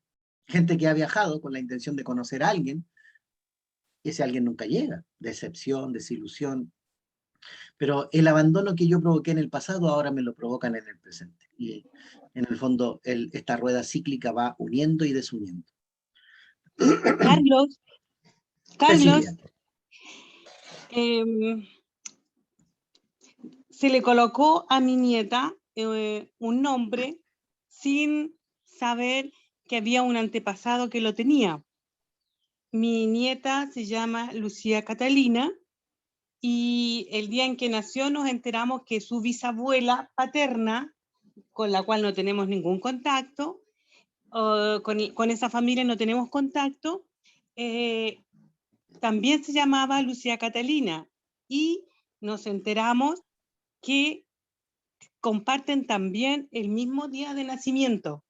Gente que ha viajado con la intención de conocer a alguien, y ese alguien nunca llega. Decepción, desilusión. Pero el abandono que yo provoqué en el pasado ahora me lo provocan en el presente. Y en el fondo esta rueda cíclica va uniendo y desuniendo. Carlos, Carlos, Cecilia, se le colocó a mi nieta un nombre sin saber que había un antepasado que lo tenía. Mi nieta se llama Lucía Catalina y el día en que nació nos enteramos que su bisabuela paterna, con la cual no tenemos ningún contacto, con esa familia no tenemos contacto, también se llamaba Lucía Catalina y nos enteramos que comparten también el mismo día de nacimiento.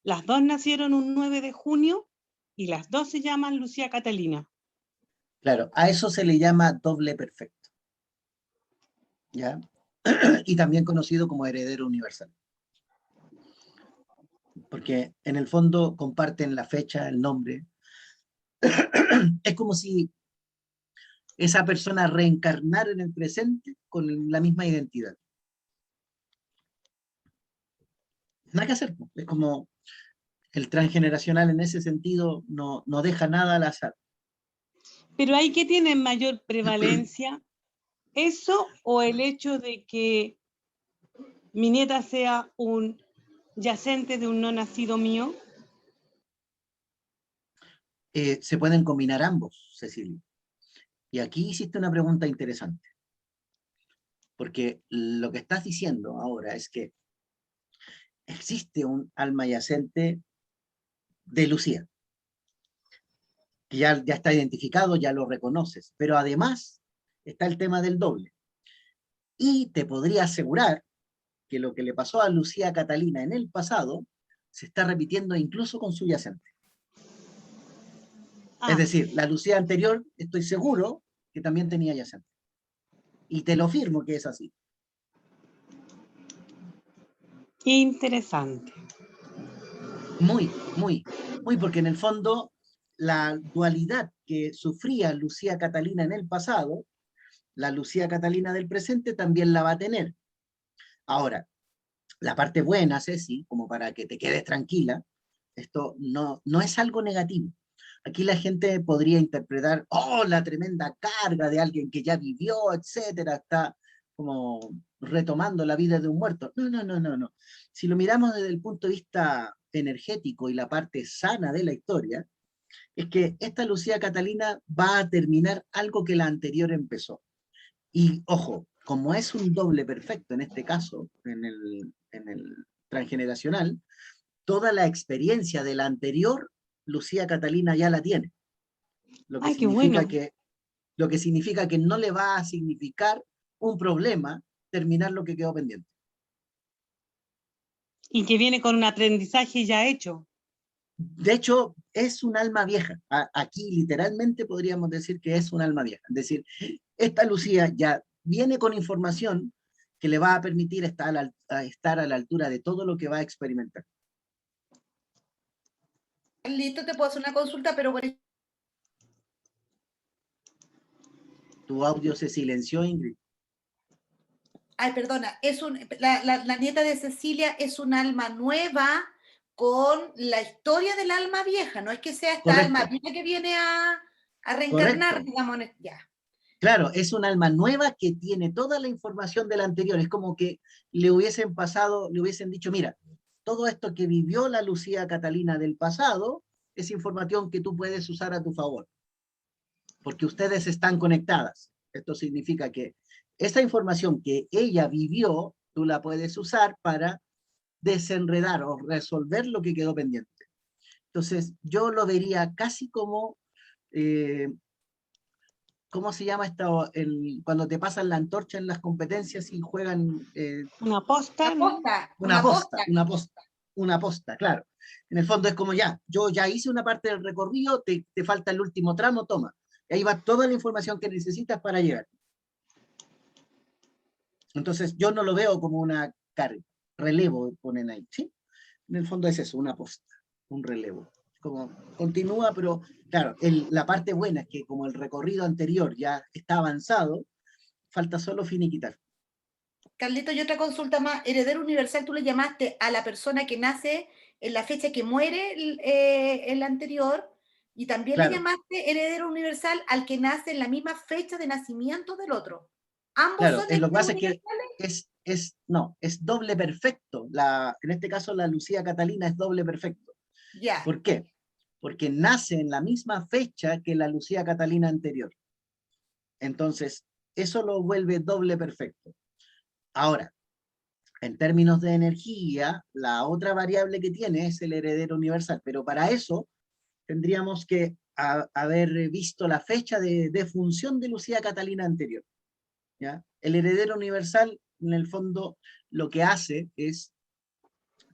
Las dos nacieron un 9 de junio y las dos se llaman Lucía Catalina. claro, a eso se le llama doble perfecto. ¿Ya? Y también conocido como heredero universal. Porque en el fondo comparten la fecha, el nombre. Es como si esa persona reencarnar en el presente con la misma identidad. Nada que hacer, es como el transgeneracional en ese sentido no deja nada al azar. Pero ¿hay que tiene mayor prevalencia? ¿Eso o el hecho de que mi nieta sea un yacente de un no nacido mío? Se pueden combinar ambos, Cecilia. Y aquí hiciste una pregunta interesante. Porque lo que estás diciendo ahora es que existe un alma yacente de Lucía, que ya está identificado, ya lo reconoces, pero además está el tema del doble. Y te podría asegurar que lo que le pasó a Lucía Catalina en el pasado se está repitiendo incluso con su yacente. Es decir, la Lucía anterior, estoy seguro que también tenía yacente. Y te lo firmo que es así. Interesante. Muy, porque en el fondo la dualidad que sufría Lucía Catalina en el pasado, la Lucía Catalina del presente también la va a tener. Ahora, la parte buena, Ceci, como para que te quedes tranquila, esto no es algo negativo. Aquí la gente podría interpretar, oh, la tremenda carga de alguien que ya vivió, etcétera, está como retomando la vida de un muerto. No. Si lo miramos desde el punto de vista energético y la parte sana de la historia, es que esta Lucía Catalina va a terminar algo que la anterior empezó. Y ojo, como es un doble perfecto en este caso, en el transgeneracional, toda la experiencia de la anterior, Lucía Catalina ya la tiene. Lo que Ay, qué significa bueno. que, lo que significa que no le va a significar un problema terminar lo que quedó pendiente. Y que viene con un aprendizaje ya hecho. De hecho, es un alma vieja. Aquí literalmente podríamos decir que es un alma vieja. Es decir, esta Lucía ya viene con información que le va a permitir estar a la altura de todo lo que va a experimentar. Listo, te puedo hacer una consulta, pero por Tu audio se silenció, Ingrid. ay, perdona, la nieta de Cecilia es un alma nueva con la historia del alma vieja, no es que sea esta alma Correcto, vieja que viene a reencarnar, correcto. digamos, ya. Claro, es un alma nueva que tiene toda la información de la anterior. Es como que le hubiesen pasado, le hubiesen dicho, mira, todo esto que vivió la Lucía Catalina del pasado es información que tú puedes usar a tu favor, porque ustedes están conectadas. Esto significa que esa información que ella vivió, tú la puedes usar para desenredar o resolver lo que quedó pendiente. Entonces, yo lo vería casi como, ¿cómo se llama esto? Cuando te pasan la antorcha en las competencias y juegan Una posta, ¿no? una Una posta, posta. una posta, claro. En el fondo es como ya, yo ya hice una parte del recorrido, te falta el último tramo, toma. Y ahí va toda la información que necesitas para llegar. Entonces, yo no lo veo como una carga, relevo, ponen ahí, ¿sí? En el fondo es eso, una posta, un relevo. Como continúa, pero claro, la parte buena es que como el recorrido anterior ya está avanzado, falta solo finiquitar. Carlito, y otra consulta más, heredero universal, tú le llamaste a la persona que nace en la fecha que muere el anterior, y también le Claro, llamaste heredero universal al que nace en la misma fecha de nacimiento del otro. ¿Ambos claro. son Lo que herederos pasa es que universales? no, es doble perfecto. En este caso, la Lucía Catalina es doble perfecto. Ya, ¿Por qué? Porque nace en la misma fecha que la Lucía Catalina anterior. Entonces, eso lo vuelve doble perfecto. Ahora, en términos de energía, la otra variable que tiene es el heredero universal, pero para eso tendríamos que haber visto la fecha de función de Lucía Catalina anterior. ¿Ya? El heredero universal, en el fondo, lo que hace es,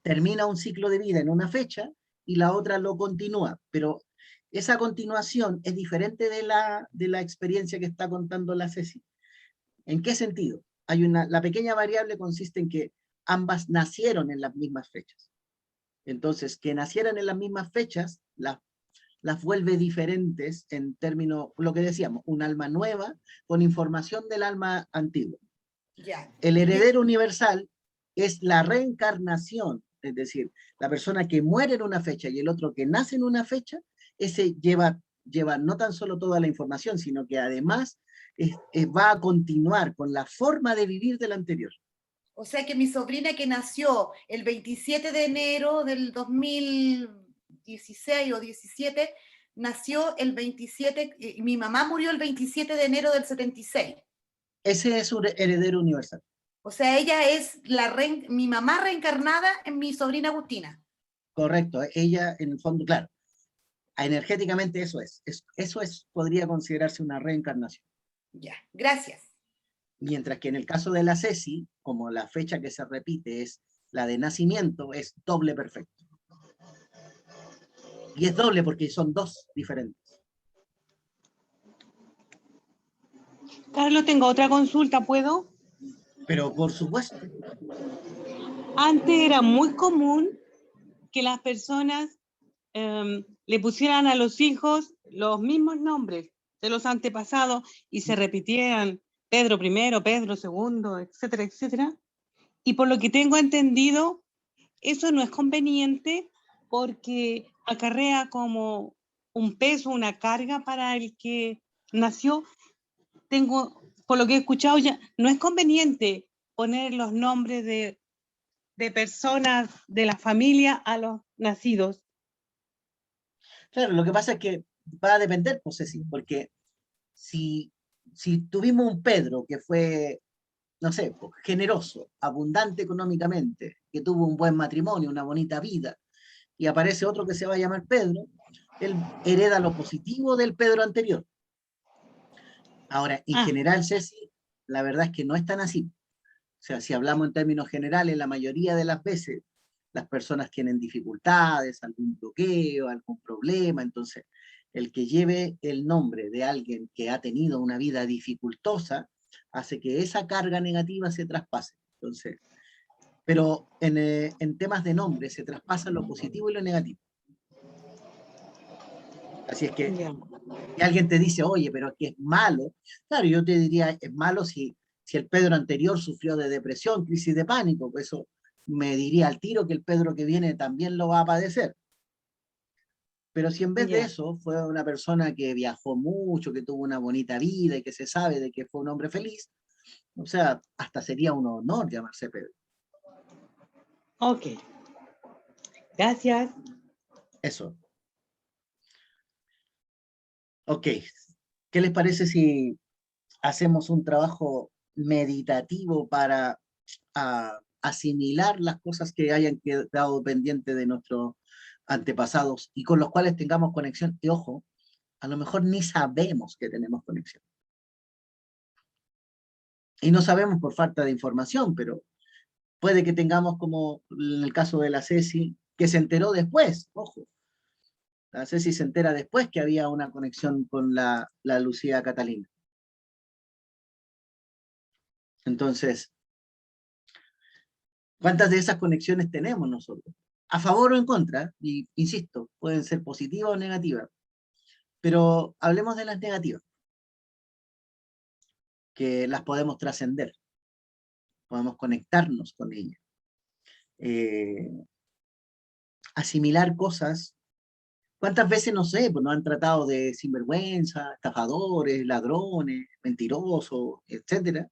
termina un ciclo de vida en una fecha y la otra lo continúa, pero esa continuación es diferente de la experiencia que está contando la Ceci. ¿En qué sentido? La pequeña variable consiste en que ambas nacieron en las mismas fechas. Entonces, que nacieran en las mismas fechas las vuelve diferentes en términos, lo que decíamos, un alma nueva con información del alma antigua. ya. El heredero universal es la reencarnación, es decir, la persona que muere en una fecha y el otro que nace en una fecha, ese lleva no tan solo toda la información, sino que además va a continuar con la forma de vivir del anterior. O sea que mi sobrina que nació el 27 de enero del 2016 o 17, nació el 27, mi mamá murió el 27 de enero del 76. Ese es un heredero universal. O sea, ella es mi mamá reencarnada en mi sobrina Agustina. Correcto, ella en el fondo, claro, energéticamente podría considerarse una reencarnación. Ya, gracias. Mientras que en el caso de la Ceci, como la fecha que se repite es la de nacimiento, es doble perfecto. Y es doble porque son dos diferentes. Carlos, tengo otra consulta, ¿puedo? Pero por supuesto, Antes era muy común que las personas le pusieran a los hijos los mismos nombres de los antepasados y se repitieran Pedro I, Pedro II, etcétera, etcétera. Y por lo que tengo entendido, eso no es conveniente porque acarrea como un peso, una carga para el que nació. Por lo que he escuchado ya, no es conveniente poner los nombres de personas de la familia a los nacidos. Claro, lo que pasa es que va a depender, pues, Ceci, porque si, si tuvimos un Pedro que fue, no sé, pues, generoso, abundante económicamente, que tuvo un buen matrimonio, una bonita vida, y aparece otro que se va a llamar Pedro, él hereda lo positivo del Pedro anterior. Ahora, en Ah, general, Ceci, la verdad es que no es tan así. O sea, si hablamos en términos generales, la mayoría de las veces las personas tienen dificultades, algún bloqueo, algún problema, entonces el que lleve el nombre de alguien que ha tenido una vida dificultosa hace que esa carga negativa se traspase. Entonces, pero en temas de nombre se traspasa lo positivo y lo negativo. Así es que ya. si alguien te dice, oye, pero es que es malo, claro, yo te diría, es malo si el Pedro anterior sufrió de depresión, crisis de pánico, pues eso me diría al tiro que el Pedro que viene también lo va a padecer. Pero si en vez de Ya. eso fue una persona que viajó mucho, que tuvo una bonita vida y que se sabe de que fue un hombre feliz, o sea, hasta sería un honor llamarse Pedro. Ok. Gracias. Eso. Ok. ¿Qué les parece si hacemos un trabajo meditativo para asimilar las cosas que hayan quedado pendientes de nuestros antepasados y con los cuales tengamos conexión? Y ojo, a lo mejor ni sabemos que tenemos conexión. Y no sabemos por falta de información, pero puede que tengamos, como en el caso de la Ceci, que se enteró después, ojo. La Ceci se entera después que había una conexión con la Lucía Catalina. Entonces, ¿cuántas de esas conexiones tenemos nosotros? A favor o en contra, y insisto, pueden ser positivas o negativas, pero hablemos de las negativas, que las podemos trascender, podemos conectarnos con ellas, eh, asimilar cosas. ¿Cuántas veces, no sé, pues nos han tratado de sinvergüenza, estafadores, ladrones, mentirosos, etcétera?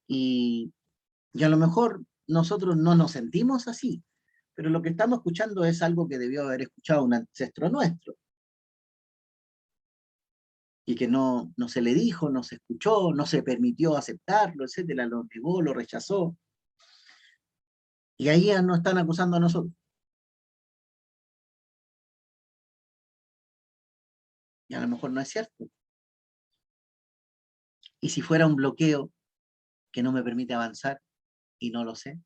Y, y a lo mejor nosotros no nos sentimos así, pero lo que estamos escuchando es algo que debió haber escuchado un ancestro nuestro y que no se le dijo, no se escuchó, no se permitió aceptarlo, etcétera, lo negó, lo rechazó. Y ahí ya nos están acusando a nosotros. Y a lo mejor no es cierto. Y si fuera un bloqueo que no me permite avanzar y no lo sé.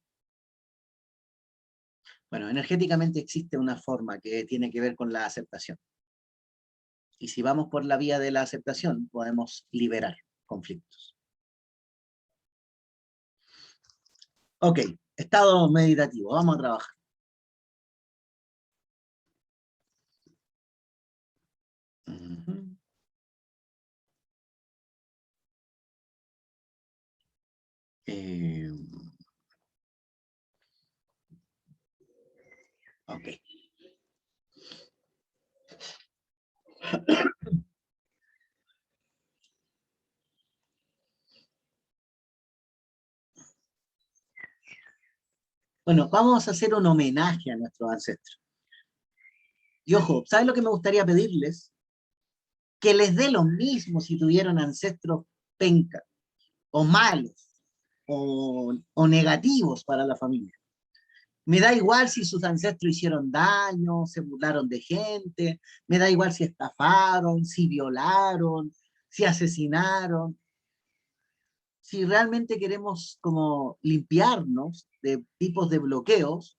Bueno, energéticamente existe una forma que tiene que ver con la aceptación. Y si vamos por la vía de la aceptación, podemos liberar conflictos. Ok, estado meditativo, vamos a trabajar. Uh-huh. Ok. Bueno, vamos a hacer un homenaje a nuestros ancestros. Y ojo, ¿sabes lo que me gustaría pedirles? Que les dé lo mismo si tuvieron ancestros pencas, o malos, o negativos para la familia. Me da igual si sus ancestros hicieron daño, se burlaron de gente, me da igual si estafaron, si violaron, si asesinaron. Si realmente queremos como limpiarnos de tipos de bloqueos,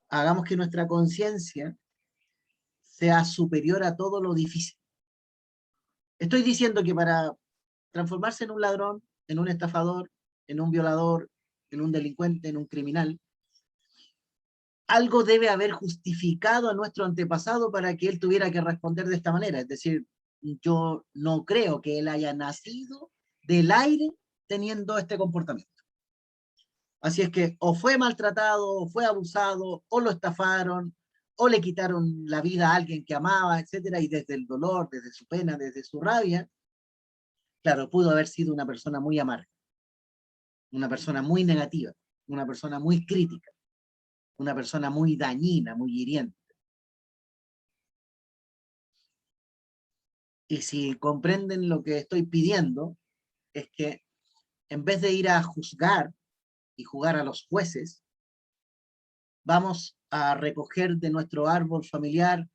hagamos que nuestra conciencia sea superior a todo lo difícil. Estoy diciendo que para transformarse en un ladrón, en un estafador, en un violador, en un delincuente, en un criminal, algo debe haber justificado a nuestro antepasado para que él tuviera que responder de esta manera. Es decir, yo no creo que él haya nacido del aire teniendo este comportamiento. Así es que o fue maltratado, o fue abusado, o lo estafaron, o le quitaron la vida a alguien que amaba, etcétera, y desde el dolor, desde su pena, desde su rabia, claro, pudo haber sido una persona muy amarga, una persona muy negativa, una persona muy crítica, una persona muy dañina, muy hiriente. Y si comprenden lo que estoy pidiendo, es que en vez de ir a juzgar y jugar a los jueces, vamos a recoger de nuestro árbol familiar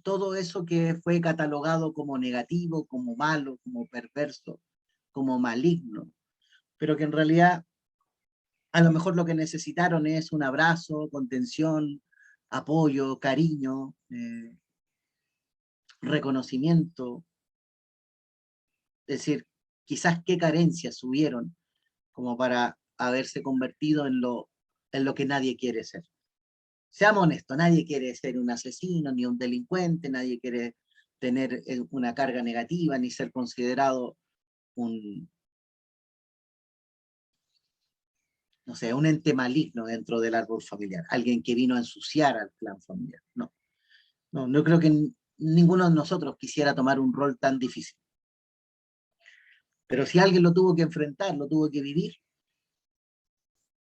todo eso que fue catalogado como negativo, como malo, como perverso, como maligno, pero que en realidad a lo mejor lo que necesitaron es un abrazo, contención, apoyo, cariño, reconocimiento, es decir, quizás qué carencias hubieron como para haberse convertido en lo que nadie quiere ser. Seamos honestos, nadie quiere ser un asesino ni un delincuente, nadie quiere tener una carga negativa ni ser considerado un, no sé, un ente maligno dentro del árbol familiar, alguien que vino a ensuciar al clan familiar. No, no creo que ninguno de nosotros quisiera tomar un rol tan difícil. Pero si alguien lo tuvo que enfrentar, lo tuvo que vivir,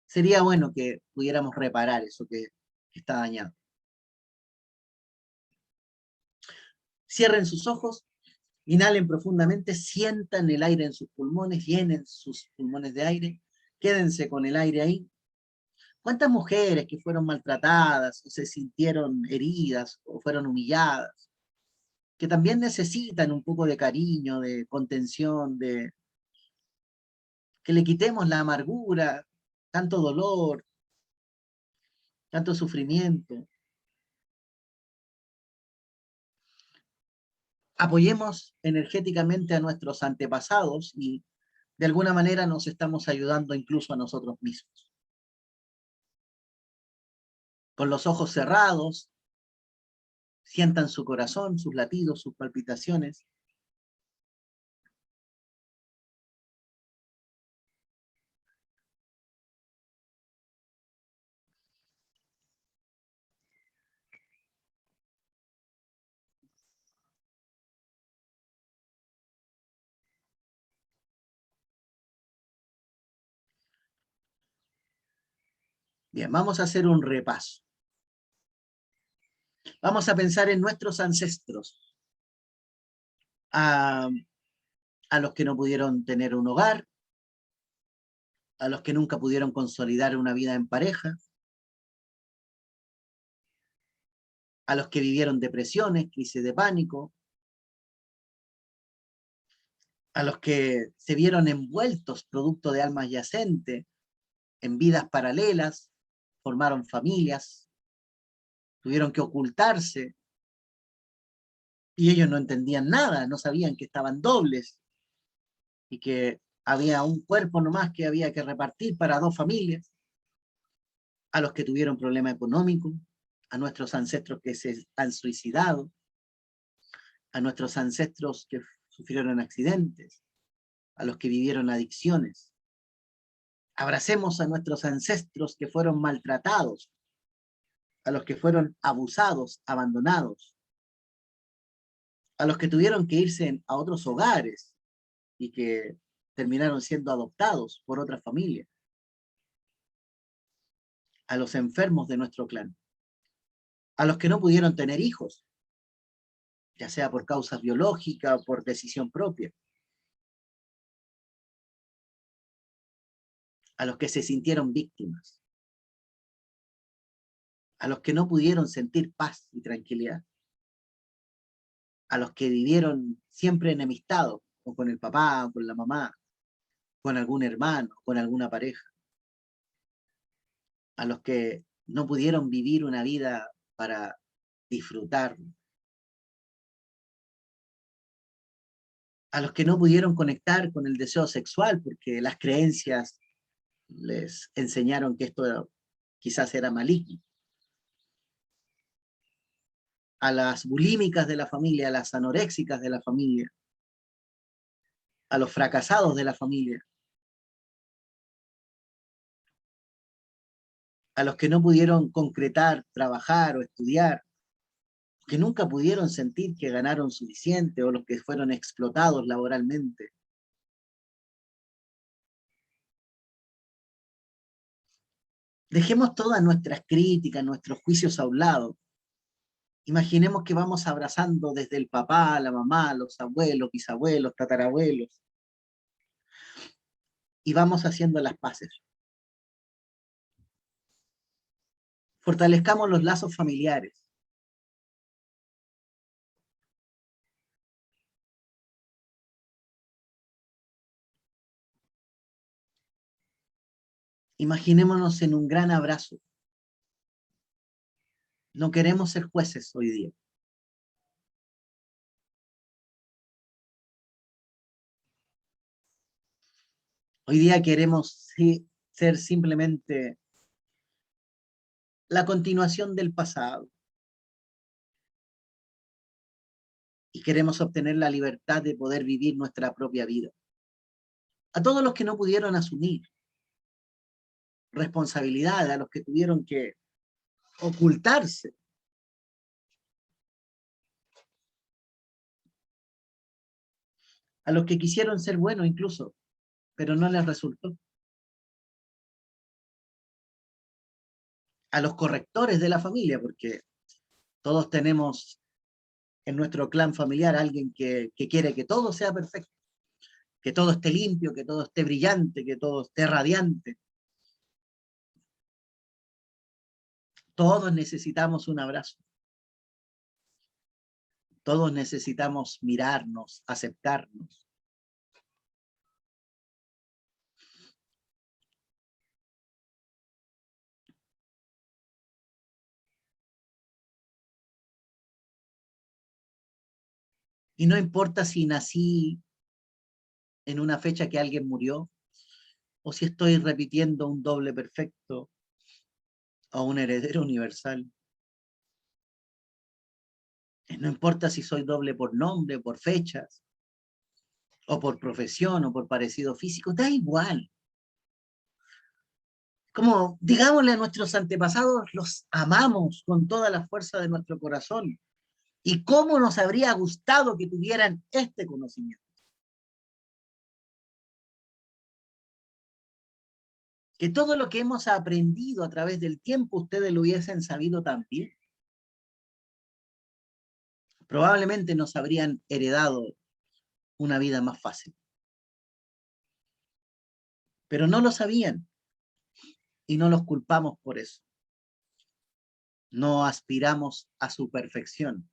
sería bueno que pudiéramos reparar eso que está dañado. Cierren sus ojos, inhalen profundamente, sientan el aire en sus pulmones, llenen sus pulmones de aire, quédense con el aire ahí. ¿Cuántas mujeres que fueron maltratadas o se sintieron heridas o fueron humilladas, que también necesitan un poco de cariño, de contención, de que le quitemos la amargura, tanto dolor, tanto sufrimiento? Apoyemos energéticamente a nuestros antepasados y de alguna manera nos estamos ayudando incluso a nosotros mismos. Con los ojos cerrados, sientan su corazón, sus latidos, sus palpitaciones. Bien, vamos a hacer un repaso. Vamos a pensar en nuestros ancestros, a los que no pudieron tener un hogar, a los que nunca pudieron consolidar una vida en pareja, a los que vivieron depresiones, crisis de pánico, a los que se vieron envueltos producto de almas yacentes en vidas paralelas, formaron familias, tuvieron que ocultarse y ellos no entendían nada, no sabían que estaban dobles y que había un cuerpo nomás que había que repartir para dos familias, a los que tuvieron problemas económicos, a nuestros ancestros que se han suicidado, a nuestros ancestros que sufrieron accidentes, a los que vivieron adicciones. Abracemos a nuestros ancestros que fueron maltratados, a los que fueron abusados, abandonados, a los que tuvieron que irse a otros hogares y que terminaron siendo adoptados por otra familia, a los enfermos de nuestro clan, a los que no pudieron tener hijos, ya sea por causas biológicas o por decisión propia, a los que se sintieron víctimas, a los que no pudieron sentir paz y tranquilidad, a los que vivieron siempre enemistados, o con el papá, o con la mamá, con algún hermano, con alguna pareja, a los que no pudieron vivir una vida para disfrutar, a los que no pudieron conectar con el deseo sexual porque las creencias les enseñaron que esto quizás era maligno, a las bulímicas de la familia, a las anoréxicas de la familia, a los fracasados de la familia, a los que no pudieron concretar, trabajar o estudiar, que nunca pudieron sentir que ganaron suficiente o los que fueron explotados laboralmente. Dejemos todas nuestras críticas, nuestros juicios a un lado Imaginemos que vamos abrazando desde el papá, la mamá, los abuelos, bisabuelos, tatarabuelos, y vamos haciendo las paces. Fortalezcamos los lazos familiares. Imaginémonos en un gran abrazo. No queremos ser jueces hoy día. Hoy día queremos ser simplemente la continuación del pasado. Y queremos obtener la libertad de poder vivir nuestra propia vida. A todos los que no pudieron asumir responsabilidad, a los que tuvieron que ocultarse, a los que quisieron ser buenos incluso, pero no les resultó. A los correctores de la familia, porque todos tenemos en nuestro clan familiar alguien que quiere que todo sea perfecto, que todo esté limpio, que todo esté brillante, que todo esté radiante. Todos necesitamos un abrazo. Todos necesitamos mirarnos, aceptarnos. Y no importa si nací en una fecha que alguien murió, o si estoy repitiendo un doble perfecto o un heredero universal. No importa si soy doble por nombre, por fechas, o por profesión, o por parecido físico, da igual. Como digámosle a nuestros antepasados, los amamos con toda la fuerza de nuestro corazón. Y cómo nos habría gustado que tuvieran este conocimiento. Que todo lo que hemos aprendido a través del tiempo, ustedes lo hubiesen sabido también. Probablemente nos habrían heredado una vida más fácil. Pero no lo sabían y no los culpamos por eso. No aspiramos a su perfección,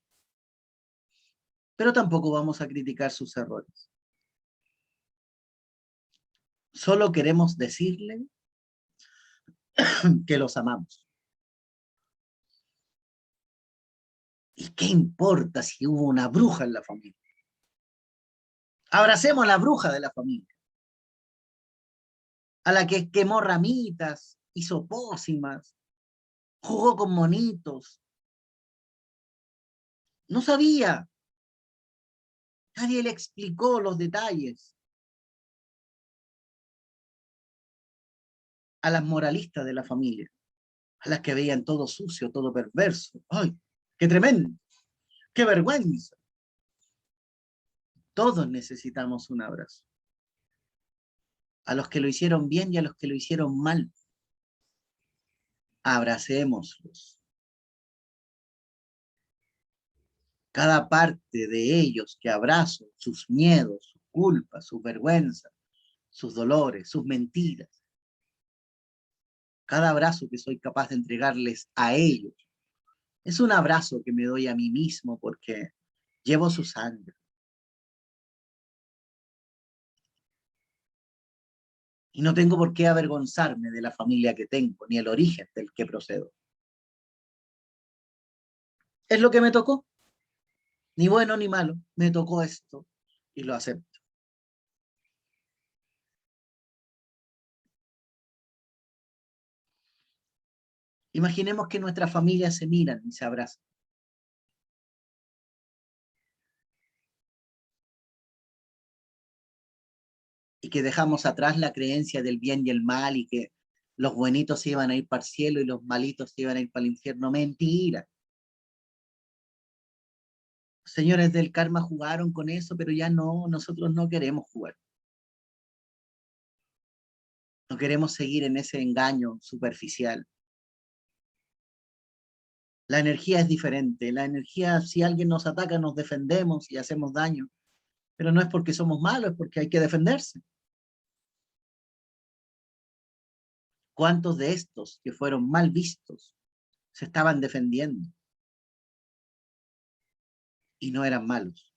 pero tampoco vamos a criticar sus errores. Solo queremos decirle que los amamos. ¿Y qué importa si hubo una bruja en la familia? Abracemos a la bruja de la familia, a la que quemó ramitas, hizo pócimas, jugó con monitos. No sabía. Nadie le explicó los detalles. A las moralistas de la familia, a las que veían todo sucio, todo perverso. ¡Ay, qué tremendo! ¡Qué vergüenza! Todos necesitamos un abrazo. A los que lo hicieron bien y a los que lo hicieron mal. Abracémoslos. Cada parte de ellos que abrazo, sus miedos, sus culpas, sus vergüenzas, sus dolores, sus mentiras. Cada abrazo que soy capaz de entregarles a ellos es un abrazo que me doy a mí mismo porque llevo su sangre. Y no tengo por qué avergonzarme de la familia que tengo, ni el origen del que procedo. Es lo que me tocó. Ni bueno ni malo, me tocó esto y lo acepto. Imaginemos que nuestras familias se miran y se abrazan. Y que dejamos atrás la creencia del bien y el mal y que los buenitos se iban a ir para el cielo y los malitos se iban a ir para el infierno. Mentira. Los señores del karma jugaron con eso, pero ya no, nosotros no queremos jugar. No queremos seguir en ese engaño superficial. La energía es diferente. La energía, si alguien nos ataca, nos defendemos y hacemos daño. Pero no es porque somos malos, es porque hay que defenderse. ¿Cuántos de estos que fueron mal vistos se estaban defendiendo y no eran malos?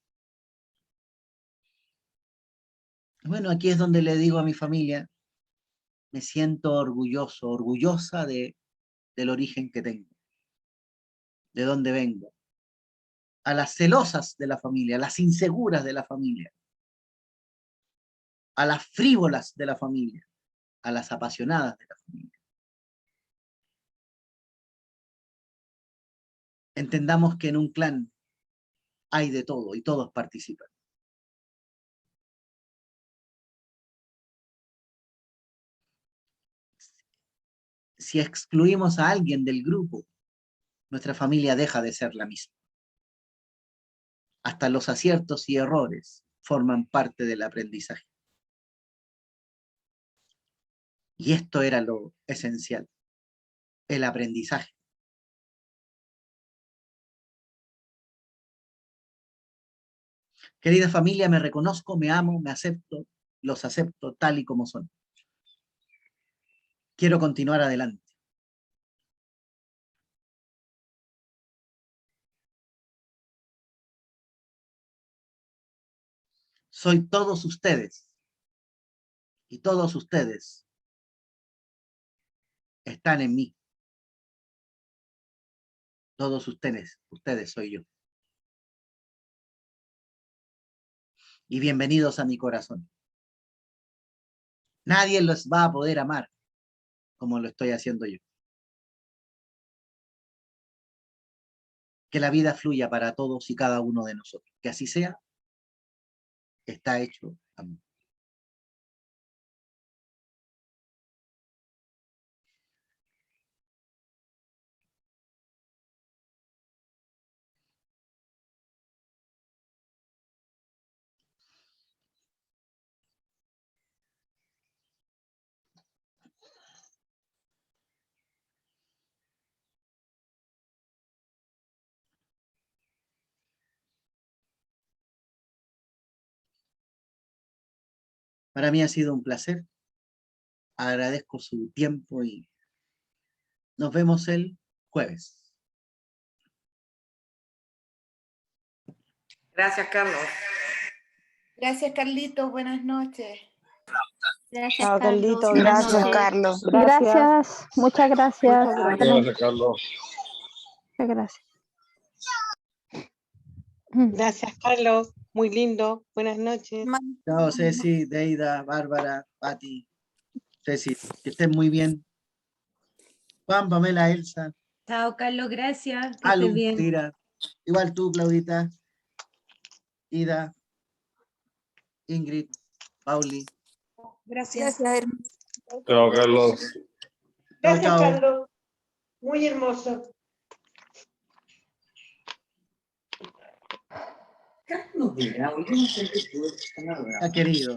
Bueno, aquí es donde le digo a mi familia, me siento orgulloso, orgullosa del origen que tengo, de dónde vengo. A las celosas de la familia, a las inseguras de la familia, a las frívolas de la familia, a las apasionadas de la familia. Entendamos que en un clan hay de todo y todos participan. Si excluimos a alguien del grupo, nuestra familia deja de ser la misma. Hasta los aciertos y errores forman parte del aprendizaje. Y esto era lo esencial, el aprendizaje. Querida familia, me reconozco, me amo, me acepto, los acepto tal y como son. Quiero continuar adelante. Soy todos ustedes. Y todos ustedes están en mí. Todos ustedes soy yo. Y bienvenidos a mi corazón. Nadie los va a poder amar como lo estoy haciendo yo. Que la vida fluya para todos y cada uno de nosotros. Que así sea. Está hecho. Amén. Para mí ha sido un placer. Agradezco su tiempo y nos vemos el jueves. Gracias, Carlos. Gracias, Carlitos. Buenas noches. Gracias, Chao, Carlos. Carlito. Buenas Gracias, noches. Carlos. Gracias, muchas gracias. Muchas gracias. Gracias, Carlos. Muchas gracias. Gracias, Carlos. Muy lindo. Buenas noches. Chao, Ceci, Deida, Bárbara, Pati, Ceci, que estén muy bien. Juan, Pamela, Elsa, Chao, Carlos. Gracias. Que Alu, estés bien. Tira. Igual tú, Claudita, Ida, Ingrid, Pauli. Gracias. Chao, Carlos. Chao, chao. Carlos. Muy hermoso. Ya, queridos.